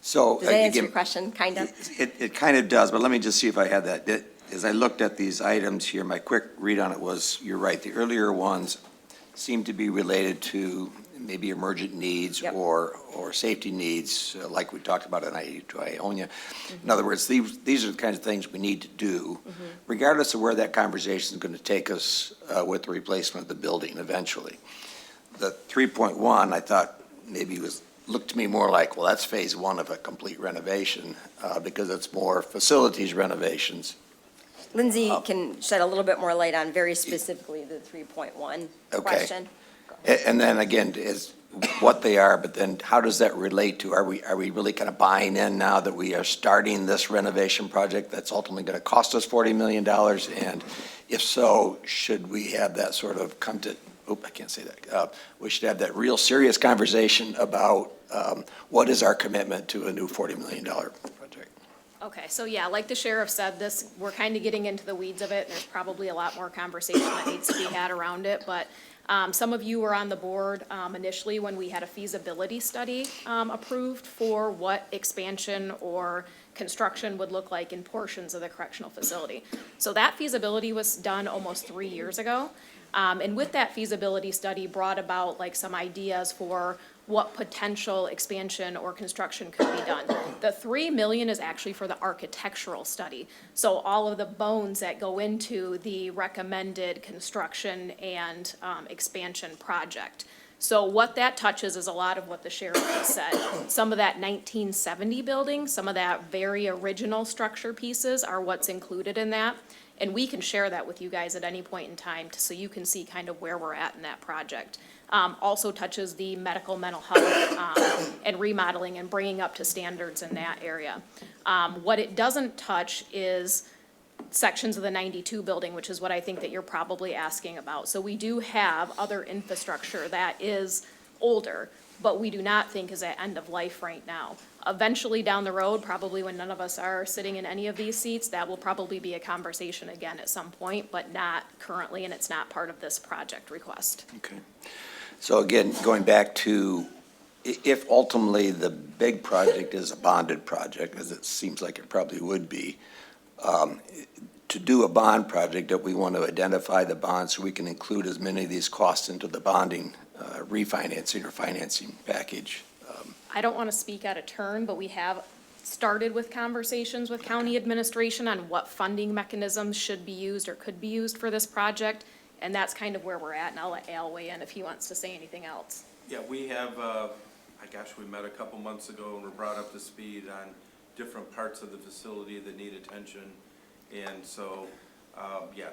So, does that answer again, your question, kind of? it kind of does, but let me just see if I have that. As I looked at these items here, my quick read on it was, you're right, the earlier ones seem to be related to maybe emergent needs Yep. or safety needs, like we talked about in Ionia. In other words, these are the kinds of things we need to do, regardless of where that conversation is going to take us with the replacement of the building eventually. The 3.1, I thought maybe looked to me more like, well, that's phase 1 of a complete renovation, because it's more facilities renovations. Lindsay can shed a little bit more light on very specifically the 3.1 question. And then again, is what they are, but then how does that relate to, are we really kind of buying in now that we are starting this renovation project that's ultimately going to cost us $40 million? And if so, should we have that sort of come to, I can't say that. We should have that real serious conversation about what is our commitment to a new $40 million project? Okay, so yeah, like the sheriff said, we're kind of getting into the weeds of it. There's probably a lot more conversation that needs to be had around it, but some of you were on the board initially when we had a feasibility study approved for what expansion or construction would look like in portions of the correctional facility. So that feasibility was done almost 3 years ago. And with that feasibility study brought about like some ideas for what potential expansion or construction could be done. The $3 million is actually for the architectural study. So all of the bones that go into the recommended construction and expansion project. So what that touches is a lot of what the sheriff just said. Some of that 1970 building, some of that very original structure pieces are what's included in that. And we can share that with you guys at any point in time so you can see kind of where we're at in that project. Also touches the medical mental health and remodeling and bringing up to standards in that area. What it doesn't touch is sections of the 92 building, which is what I think that you're probably asking about. So we do have other infrastructure that is older, but we do not think is at end of life right now. Eventually down the road, probably when none of us are sitting in any of these seats, that will probably be a conversation again at some point, but not currently, and it's not part of this project request. Okay. So again, going back to, if ultimately the big project is a bonded project, as it seems like it probably would be, to do a bond project, that we want to identify the bonds so we can include as many of these costs into the bonding, refinancing or financing package. I don't want to speak out of turn, but we have started with conversations with county administration on what funding mechanisms should be used or could be used for this project. And that's kind of where we're at, and I'll let Al weigh in if he wants to say anything else. Yeah, we have, we met a couple months ago and were brought up to speed on different parts of the facility that need attention. And so,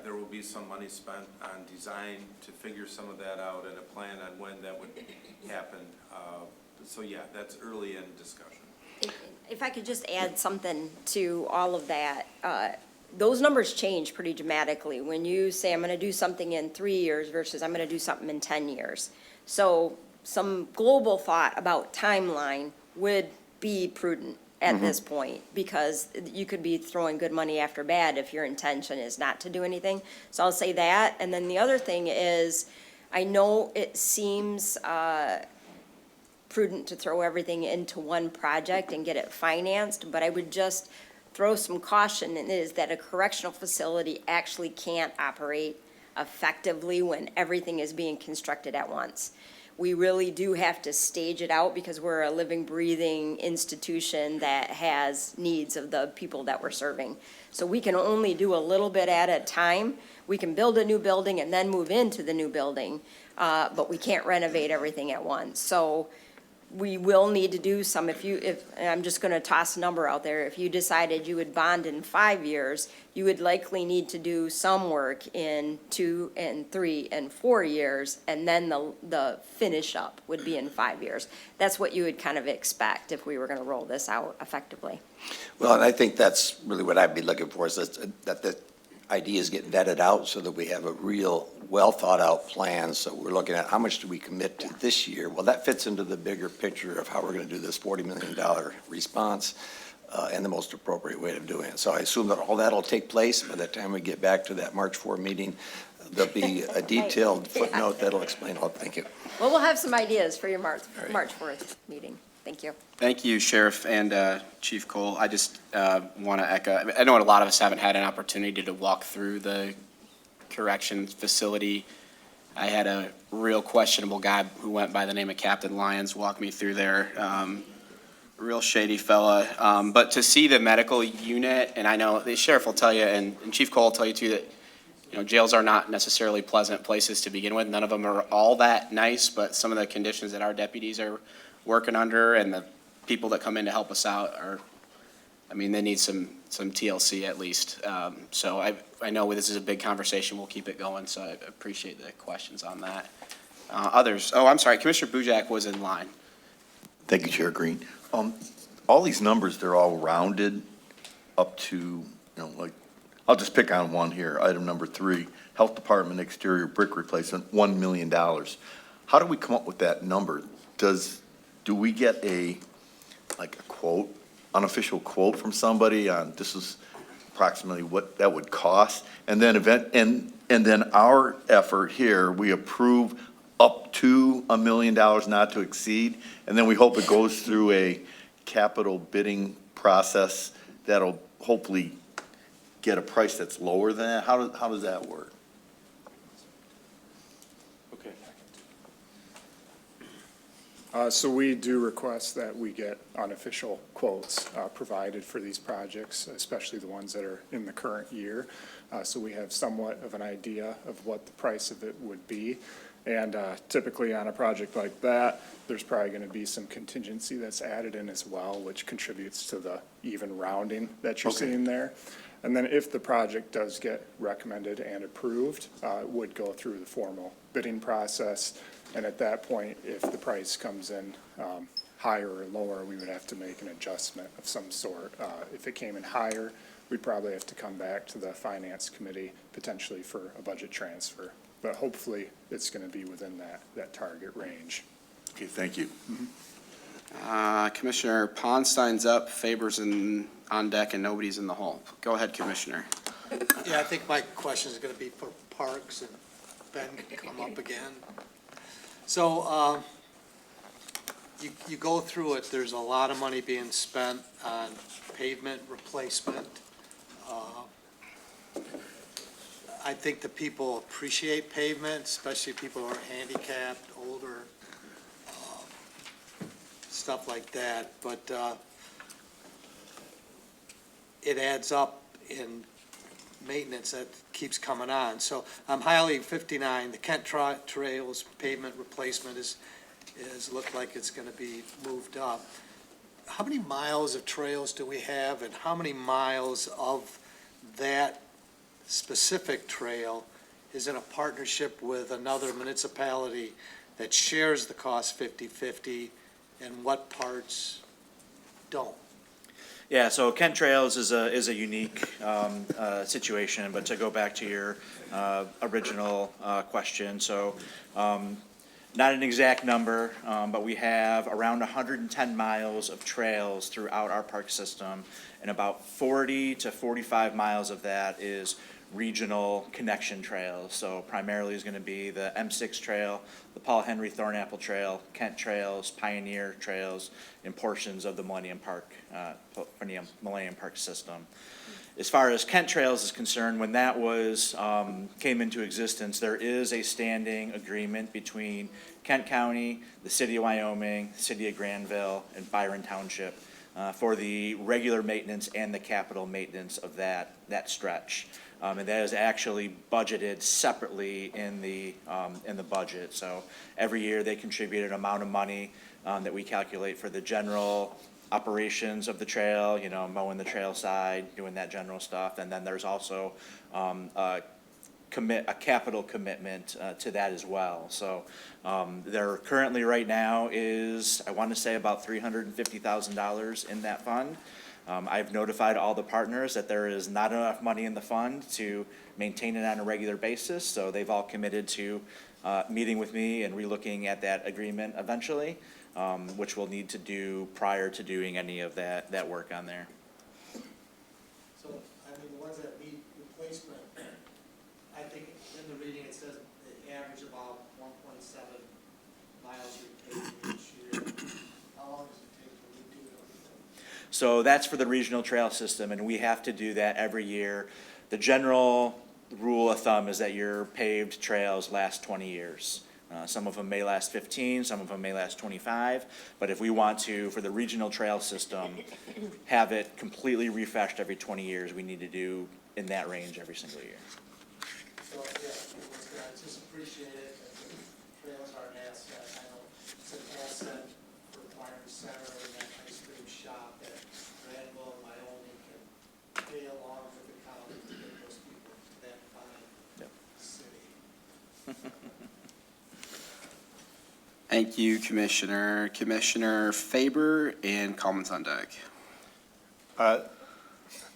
there will be some money spent on design to figure some of that out and a plan on when that would happen. So yeah, that's early in discussion. If I could just add something to all of that, those numbers change pretty dramatically when you say, I'm gonna do something in 3 years versus I'm gonna do something in 10 years. So some global thought about timeline would be prudent at this point, because you could be throwing good money after bad if your intention is not to do anything. So I'll say that, and then the other thing is, I know it seems, prudent to throw everything into one project and get it financed, but I would just throw some caution in, is that a correctional facility actually can't operate effectively when everything is being constructed at once. We really do have to stage it out because we're a living, breathing institution that has needs of the people that we're serving. So we can only do a little bit at a time. We can build a new building and then move into the new building, but we can't renovate everything at once. So we will need to do some, and I'm just gonna toss a number out there, if you decided you would bond in 5 years, you would likely need to do some work in 2 and 3 and 4 years, and then the finish up would be in 5 years. That's what you would kind of expect if we were gonna roll this out effectively. Well, and I think that's really what I'd be looking for, is that the ideas get vetted out so that we have a real well-thought-out plan. So we're looking at how much do we commit to this year? Well, that fits into the bigger picture of how we're going to do this $40 million response and the most appropriate way of doing it. So I assume that all that will take place by the time we get back to that March 4 meeting. There'll be a detailed footnote that'll explain all. Thank you. Well, we'll have some ideas for your March 4th meeting. Thank you. Thank you, Sheriff and Chief Cole. I just want to echo, I know a lot of us haven't had an opportunity to walk through the corrections facility. I had a real questionable guy who went by the name of Captain Lyons walk me through there. Real shady fella. But to see the medical unit, and I know the sheriff will tell you, and Chief Cole will tell you too, that jails are not necessarily pleasant places to begin with. None of them are all that nice, but some of the conditions that our deputies are working under and the people that come in to help us out they need some TLC at least. So I know this is a big conversation. We'll keep it going, so I appreciate the questions on that. Others? Oh, I'm sorry. Commissioner Bujak was in line. Thank you, Chair Green. All these numbers, they're all rounded up to, I'll just pick on one here, item number 3, Health Department exterior brick replacement, $1 million. How do we come up with that number? Do we get a quote, unofficial quote from somebody on this is approximately what that would cost? And then and then our effort here, we approve up to $1 million not to exceed, and then we hope it goes through a capital bidding process that'll hopefully get a price that's lower than that. How does that work? So we do request that we get unofficial quotes provided for these projects, especially the ones that are in the current year. So we have somewhat of an idea of what the price of it would be. And typically on a project like that, there's probably going to be some contingency that's added in as well, which contributes to the even rounding that you're seeing there. And then if the project does get recommended and approved, it would go through the formal bidding process. And at that point, if the price comes in higher or lower, we would have to make an adjustment of some sort. If it came in higher, we'd probably have to come back to the Finance Committee potentially for a budget transfer. But hopefully, it's going to be within that target range. Okay, thank you. Commissioner Ponstein's up, Faber's on deck, and nobody's in the hall. Go ahead, Commissioner. Yeah, I think my question is going to be for Parks, and Ben can come up again. So you go through it, there's a lot of money being spent on pavement replacement. I think the people appreciate pavement, especially people who are handicapped, older, stuff like that, but it adds up in maintenance that keeps coming on. So I'm highlighting 59, the Kent Trails pavement replacement is looked like it's gonna be moved up. How many miles of trails do we have, and how many miles of that specific trail is in a partnership with another municipality that shares the cost 50/50, and what parts don't? Yeah, so Kent Trails is a unique situation, but to go back to your original question, so not an exact number, but we have around 110 miles of trails throughout our park system, and about 40 to 45 miles of that is regional connection trails. So primarily is going to be the M6 Trail, the Paul Henry Thornapple Trail, Kent Trails, Pioneer Trails, and portions of the Millennium Park system. As far as Kent Trails is concerned, when that came into existence, there is a standing agreement between Kent County, the City of Wyoming, the City of Granville, and Byron Township for the regular maintenance and the capital maintenance of that stretch. And that is actually budgeted separately in the budget. So every year they contribute an amount of money that we calculate for the general operations of the trail, mowing the trail side, doing that general stuff. And then there's also a capital commitment to that as well. So there currently right now is, I want to say, about $350,000 in that fund. I've notified all the partners that there is not enough money in the fund to maintain it on a regular basis, so they've all committed to meeting with me and relooking at that agreement eventually, which we'll need to do prior to doing any of that work on there. So, I mean, the ones that need replacement, I think in the reading it says they average about 1.7 miles repaved each year. How long does it take to redo everything? So that's for the regional trail system, and we have to do that every year. The general rule of thumb is that your paved trails last 20 years. Some of them may last 15, some of them may last 25, but if we want to, for the regional trail system, have it completely refreshed every 20 years, we need to do in that range every single year. So, yeah, I just appreciate it, the trails are an asset. I know it's an asset for Byron Center and that ice cream shop that Granville and Wyoming can pay along with the county to get those people to that fine city. Thank you, Commissioner. Commissioner Faber and comments on deck.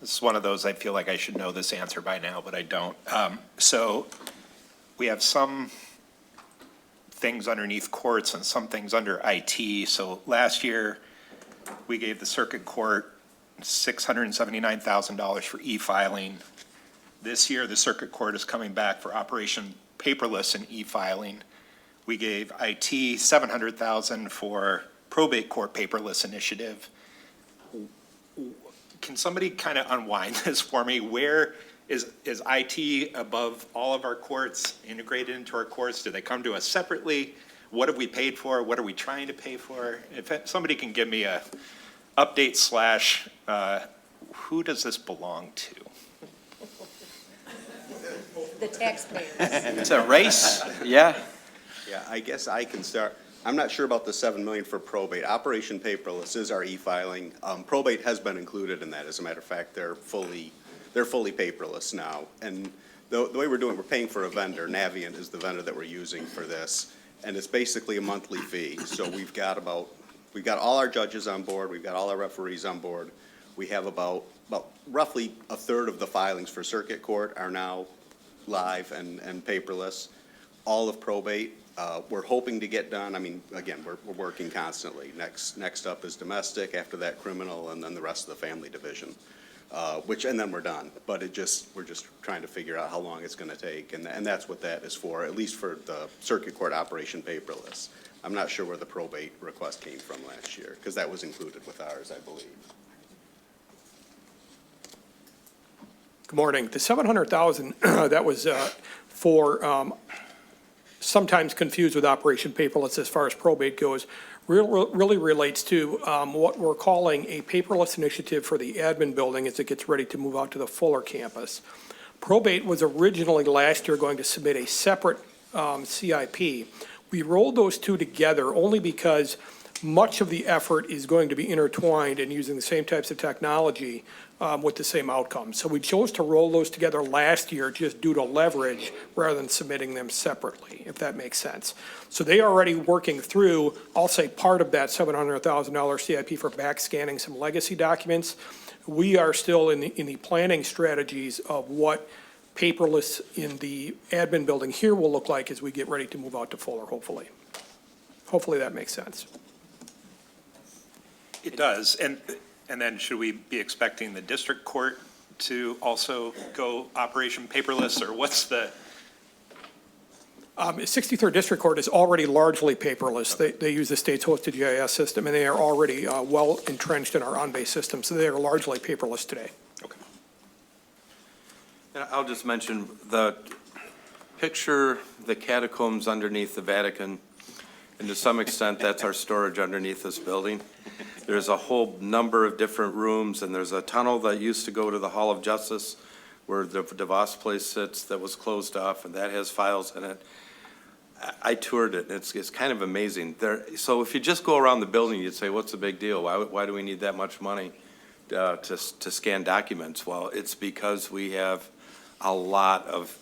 This is one of those, I feel like I should know this answer by now, but I don't. So we have some things underneath courts and some things under IT. So last year, we gave the circuit court $679,000 for e-filing. This year, the circuit court is coming back for Operation Paperless and e-filing. We gave IT $700,000 for probate court paperless initiative. Can somebody kind of unwind this for me? Where is IT above all of our courts, integrated into our courts? Do they come to us separately? What have we paid for? What are we trying to pay for? If somebody can give me a update / who does this belong to? The taxpayers. It's a race, yeah. Yeah, I guess I can start. I'm not sure about the $7 million for probate. Operation Paperless is our e-filing. Probate has been included in that. As a matter of fact, they're fully paperless now. And the way we're doing, we're paying for a vendor. Navient is the vendor that we're using for this, and it's basically a monthly fee. So we've got all our judges on board. We've got all our referees on board. We have about roughly a third of the filings for circuit court are now live and paperless. All of probate, we're hoping to get done. I mean, again, we're working constantly. Next up is domestic, after that criminal, and then the rest of the family division, and then we're done. But we're just trying to figure out how long it's gonna take, and that's what that is for, at least for the circuit court Operation Paperless. I'm not sure where the probate request came from last year, because that was included with ours, I believe. Good morning. The 700,000 that was for sometimes confused with Operation Paperless as far as probate goes, really relates to what we're calling a paperless initiative for the admin building as it gets ready to move out to the Fuller campus. Probate was originally last year going to submit a separate CIP. We rolled those two together only because much of the effort is going to be intertwined and using the same types of technology with the same outcome. So we chose to roll those together last year just due to leverage rather than submitting them separately, if that makes sense. So they are already working through, I'll say, part of that $700,000 CIP for back scanning some legacy documents. We are still in the planning strategies of what paperless in the admin building here will look like as we get ready to move out to Fuller, hopefully. Hopefully that makes sense. It does. And then should we be expecting the district court to also go Operation Paperless, or what's the? 63rd District Court is already largely paperless. They use the state's hosted GIS system, and they are already well entrenched in our on-base system, so they are largely paperless today. And I'll just mention picture the catacombs underneath the Vatican, and to some extent, that's our storage underneath this building. There's a whole number of different rooms, and there's a tunnel that used to go to the Hall of Justice where the DeVos place sits that was closed off, and that has files in it. I toured it, and it's kind of amazing. So if you just go around the building, you'd say, what's the big deal? Why do we need that much money to scan documents? Well, it's because we have a lot of,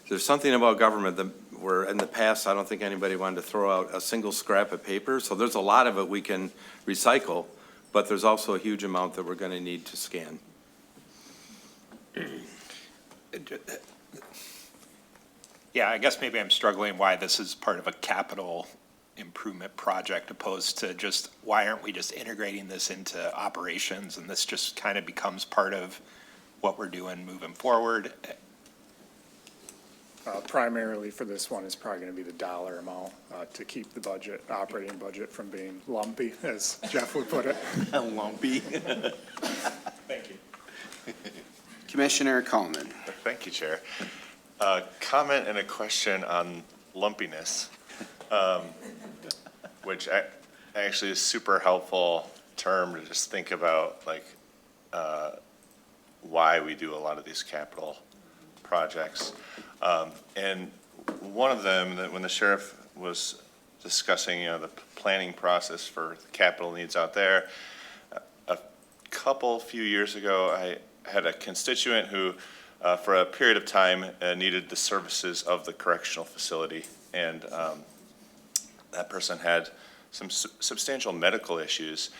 there's something about government that where in the past, I don't think anybody wanted to throw out a single scrap of paper. So there's a lot of it we can recycle, but there's also a huge amount that we're going to need to scan. Yeah, I guess maybe I'm struggling why this is part of a capital improvement project opposed to just, why aren't we just integrating this into operations and this just kind of becomes part of what we're doing moving forward? Primarily for this one is probably going to be the dollar amount to keep the budget, operating budget, from being lumpy, as Jeff would put it. Lumpy. Thank you. Commissioner Coleman. Thank you, Chair. Comment and a question on lumpiness, which actually is super helpful term to just think about, like, why we do a lot of these capital projects. And one of them, that when the sheriff was discussing, the planning process for the capital needs out there, a few years ago, I had a constituent who, for a period of time, needed the services of the correctional facility. And that person had some substantial medical issues.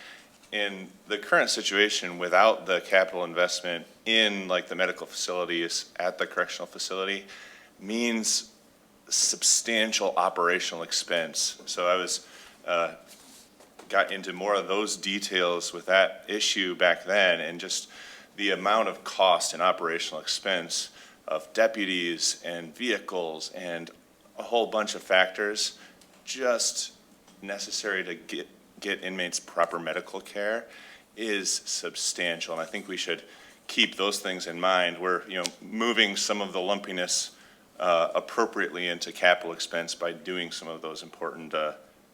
In the current situation, without the capital investment in like the medical facilities at the correctional facility, means substantial operational expense. So I was got into more of those details with that issue back then, and just the amount of cost and operational expense of deputies and vehicles and a whole bunch of factors just necessary to get inmates proper medical care is substantial. And I think we should keep those things in mind. We're moving some of the lumpiness appropriately into capital expense by doing some of those important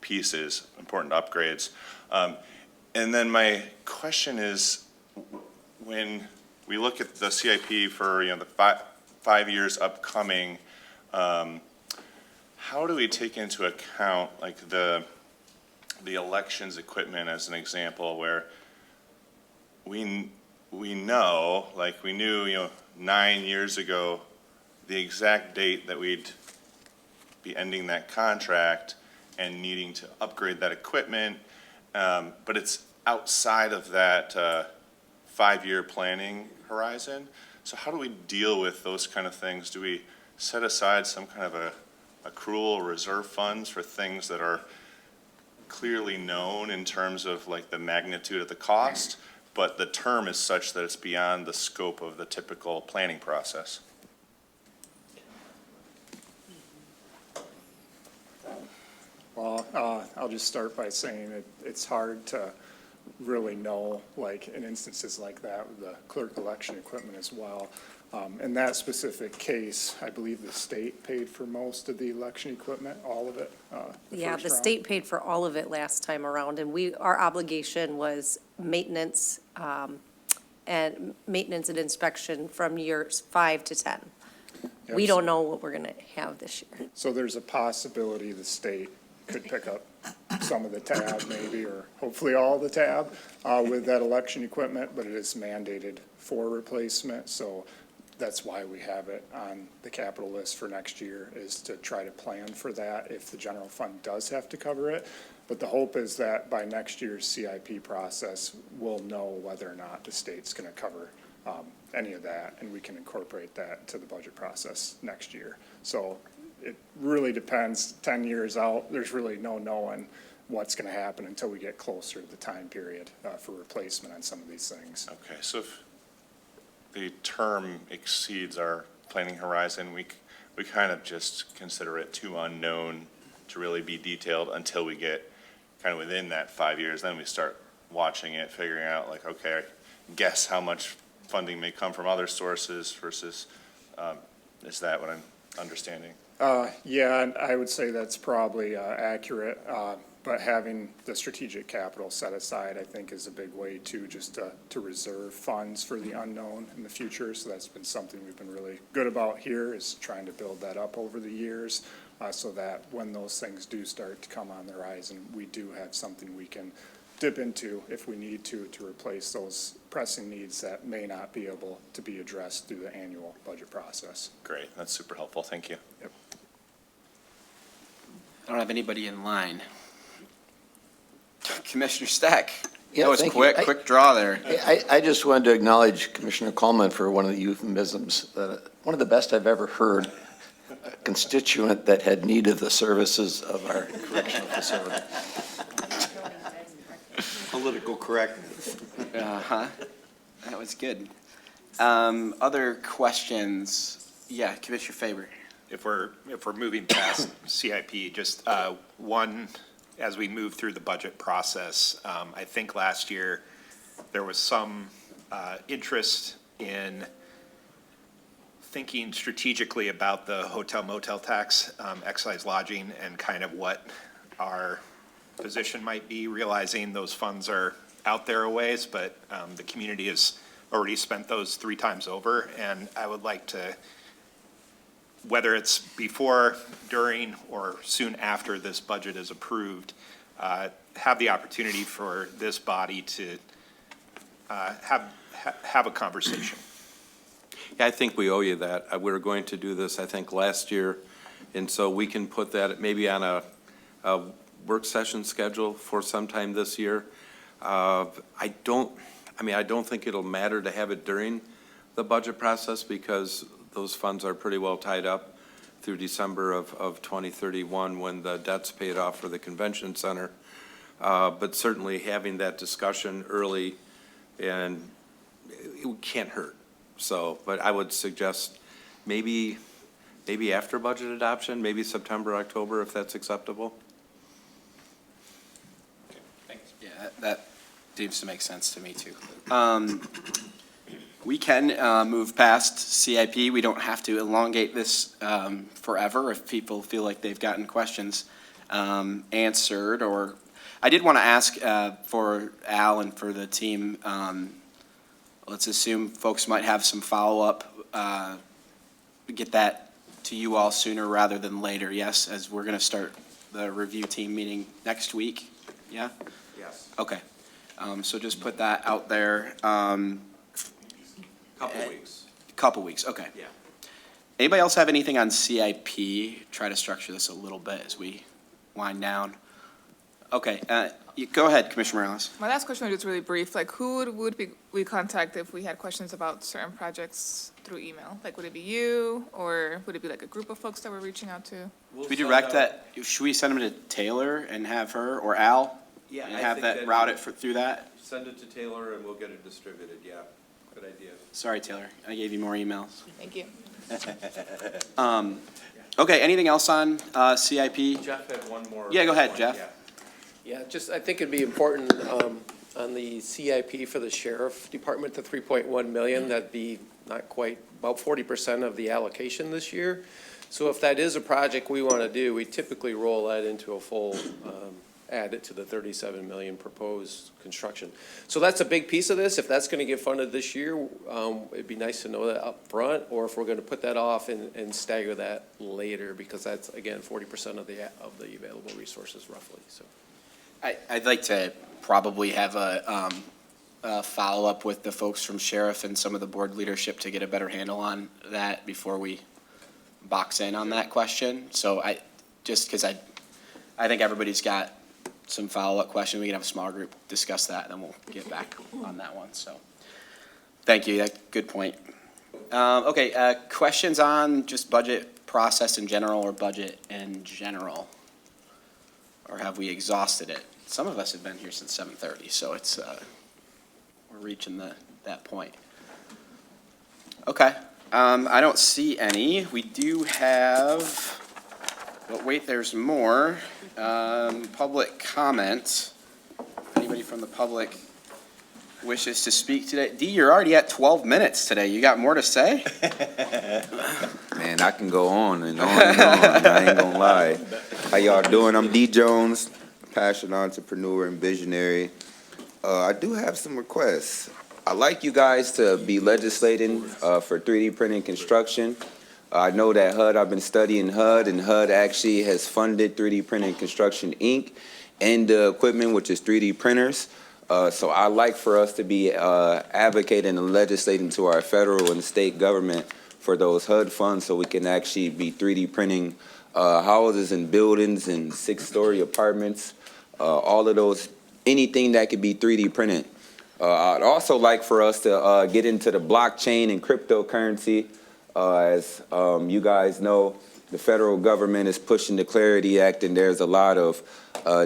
pieces, important upgrades. And then my question is, when we look at the CIP for the 5 years upcoming, how do we take into account like the elections equipment as an example, where we know, like we knew 9 years ago the exact date that we'd be ending that contract and needing to upgrade that equipment, but it's outside of that 5-year planning horizon. So how do we deal with those kind of things? Do we set aside some kind of a accrual or reserve funds for things that are clearly known in terms of like the magnitude of the cost, but the term is such that it's beyond the scope of the typical planning process? Well, I'll just start by saying it's hard to really know, like, in instances like that, with the clerk election equipment as well. In that specific case, I believe the state paid for most of the election equipment, all of it. Yeah, first the round. state paid for all of it last time around, and our obligation was maintenance, and inspection from years 5 to 10. We don't know what we're gonna have this year. So there's a possibility the state could pick up some of the tab maybe, or hopefully all the tab, with that election equipment, but it is mandated for replacement, so that's why we have it on the capital list for next year, is to try to plan for that if the general fund does have to cover it. But the hope is that by next year's CIP process, we'll know whether or not the state's gonna cover, any of that, and we can incorporate that to the budget process next year. So it really depends, 10 years out, there's really no knowing what's gonna happen until we get closer to the time period, for replacement on some of these things. Okay, so if the term exceeds our planning horizon, we kind of just consider it too unknown to really be detailed until we get kind of within that 5 years. Then we start watching it, figuring out like, okay, guess how much funding may come from other sources versus, is that what I'm understanding? Yeah, and I would say that's probably, accurate, but having the strategic capital set aside, I think, is a big way too, just to reserve funds for the unknown in the future. So that's been something we've been really good about here, is trying to build that up over the years, so that when those things do start to come on the horizon, we do have something we can dip into if we need to replace those pressing needs that may not be able to be addressed through the annual budget process. Great, that's super helpful, thank you. Yep. I don't have anybody in line. Commissioner Stack, Yeah, that was thank you. quick draw there. I just wanted to acknowledge Commissioner Coleman for one of the euphemisms, one of the best I've ever heard, a constituent that had need of the services of our correctional facility. Political correctness. Uh-huh, that was good. Other questions? Yeah, Commissioner Faber. If we're moving past CIP, just one, as we move through the budget process, I think last year there was some interest in thinking strategically about the hotel motel tax, excise lodging, and kind of what our position might be, realizing those funds are out there a ways, but the community has already spent those 3 times over, and I would like to, whether it's before, during, or soon after this budget is approved, have the opportunity for this body to have a conversation. Yeah, I think we owe you that. We were going to do this, I think, last year, and so we can put that maybe on a work session schedule for sometime this year. I don't think it'll matter to have it during the budget process because those funds are pretty well tied up through December of 2031 when the debt's paid off for the convention center. But certainly having that discussion early, and it can't hurt. So, but I would suggest maybe after budget adoption, maybe September, October, if that's acceptable. Yeah, that seems to make sense to me too. We can move past CIP. We don't have to elongate this forever if people feel like they've gotten questions answered. Or I did want to ask for Al and for the team, let's assume folks might have some follow-up, get that to you all sooner rather than later, yes, as we're going to start the review team meeting next week, yeah? Yes. Okay, so just put that out there. Couple weeks, okay. Yeah. Anybody else have anything on CIP? Try to structure this a little bit as we wind down. Okay, go ahead, Commissioner Morales. My last question was just really brief. Like, who would we contact if we had questions about certain projects through email? Like, would it be you, or would it be like a group of folks that we're reaching out to? Should we direct that, should we send them to Taylor and have her, or Al? Yeah, And I have think that that- route it through that? Send it to Taylor and we'll get it distributed, yeah. Good idea. Sorry, Taylor, I gave you more emails. Thank you. Okay, anything else on CIP? Jeff had one more. Yeah, go ahead, point, Jeff. yeah. Yeah, just, I think it'd be important, On the CIP for the sheriff department, the 3.1 million, that'd be not quite, about 40% of the allocation this year. So if that is a project we want to do, we typically roll that into a full, add it to the 37 million proposed construction. So that's a big piece of this. If that's going to get funded this year, it'd be nice to know that up front, or if we're going to put that off and stagger that later, because that's, again, 40% of the available resources roughly, so. I'd like to probably have a follow-up with the folks from sheriff and some of the board leadership to get a better handle on that before we box in on that question. So because I think everybody's got some follow-up questions. We can have a small group discuss that, and then we'll get back on that one. So, thank you. Good point. Okay, questions on just budget process in general or budget in general? Or have we exhausted it? Some of us have been here since 7:30, so it's we're reaching that point. Okay, I don't see any. We do have, but wait, there's more. Public comment. Anybody from the public wishes to speak today? Dee, you're already at 12 minutes today. You got more to say? Man, I can go on and on and on. I ain't gonna lie. How y'all doing? I'm D. Jones, passionate entrepreneur and visionary. I do have some requests. I'd like you guys to be legislating for 3D printing construction. I know that HUD, I've been studying HUD, and HUD actually has funded 3D Printing Construction, Inc. and the equipment, which is 3D printers. So I'd like for us to be advocating and legislating to our federal and state government for those HUD funds so we can actually be 3D printing houses and buildings and 6-story apartments, all of those, anything that could be 3D printed. I'd also like for us to get into the blockchain and cryptocurrency. As you guys know, the federal government is pushing the Clarity Act, and there's a lot of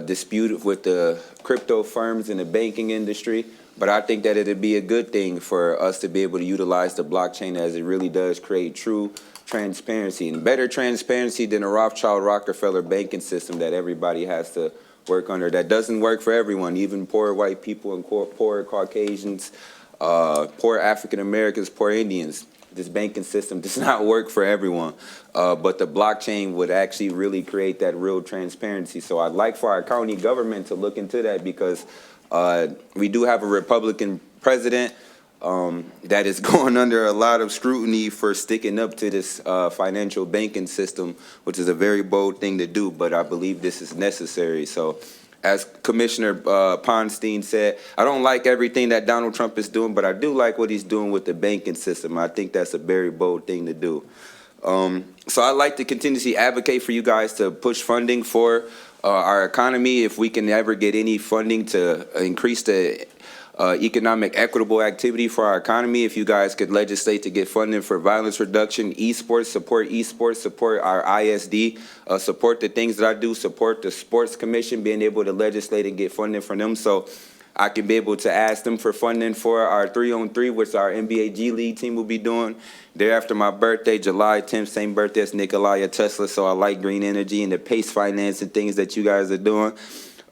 dispute with the crypto firms in the banking industry. But I think that it'd be a good thing for us to be able to utilize the blockchain, as it really does create true transparency, and better transparency than a Rothschild Rockefeller banking system that everybody has to work under. That doesn't work for everyone, even poor white people and poor Caucasians, poor African Americans, poor Indians. This banking system does not work for everyone, but the blockchain would actually really create that real transparency. So I'd like for our county government to look into that, because we do have a Republican president that is going under a lot of scrutiny for sticking up to this financial banking system, which is a very bold thing to do, but I believe this is necessary. So as Commissioner Ponstein said, I don't like everything that Donald Trump is doing, but I do like what he's doing with the banking system. I think that's a very bold thing to do. So I'd like to continuously advocate for you guys to push funding for our economy. If we can ever get any funding to increase the economic equitable activity for our economy, if you guys could legislate to get funding for violence reduction, esports, support our ISD, support the things that I do, support the sports commission, being able to legislate and get funding from them, so I can be able to ask them for funding for our 3-on-3, which our NBA G League team will be doing. Day after my birthday, July 10th, same birthday as Nikola Tesla, so I like green energy and the PACE finance and things that you guys are doing.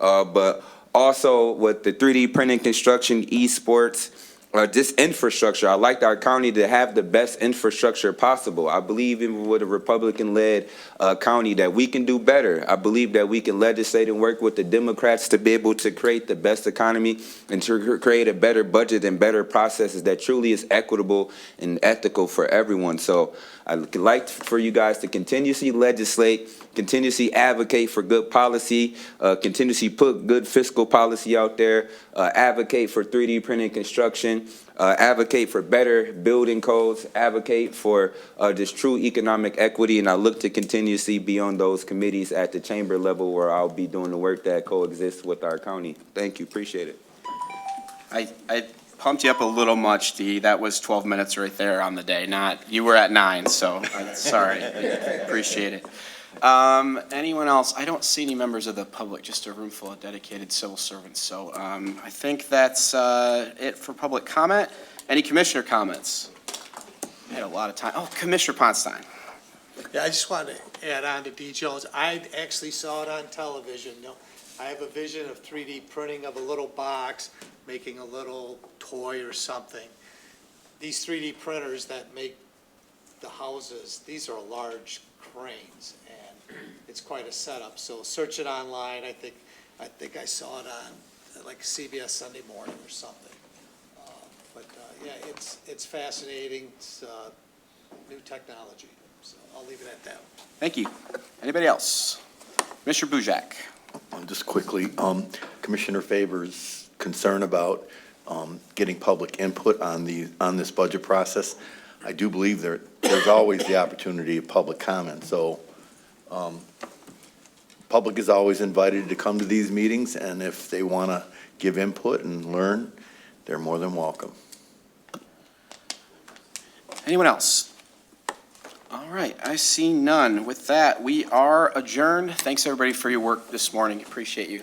But also with the 3D printing construction, esports, just infrastructure. I like our county to have the best infrastructure possible. I believe even with a Republican-led county that we can do better. I believe that we can legislate and work with the Democrats to be able to create the best economy and to create a better budget and better processes that truly is equitable and ethical for everyone. So I'd like for you guys to continuously legislate, continuously advocate for good policy, continuously put good fiscal policy out there, advocate for 3D printing construction, advocate for better building codes, advocate for just true economic equity, and I look to continuously be on those committees at the chamber level where I'll be doing the work that coexists with our county. Thank you, appreciate it. I pumped you up a little much, Dee. That was 12 minutes right there on the day. You were at 9, so I'm sorry. I appreciate it. Anyone else? I don't see any members of the public, just a room full of dedicated civil servants. So I think that's it for public comment. Any commissioner comments? We had a lot of time. Oh, Commissioner Ponstein. Yeah, I just wanted to add on to D. Jones. I actually saw it on television. I have a vision of 3D printing of a little box making a little toy or something. These 3D printers that make the houses, these are large cranes, and it's quite a setup. So search it online. I think I saw it on like CBS Sunday Morning or something. Yeah, it's fascinating. It's new technology. So I'll leave it at that. Thank you. Anybody else? Mr. Bujak. Just quickly, Commissioner Favors' concern about getting public input on this budget process. I do believe there's always the opportunity of public comment, so public is always invited to come to these meetings, and if they want to give input and learn, they're more than welcome. Anyone else? All right, I see none. With that, we are adjourned. Thanks, everybody, for your work this morning. Appreciate you.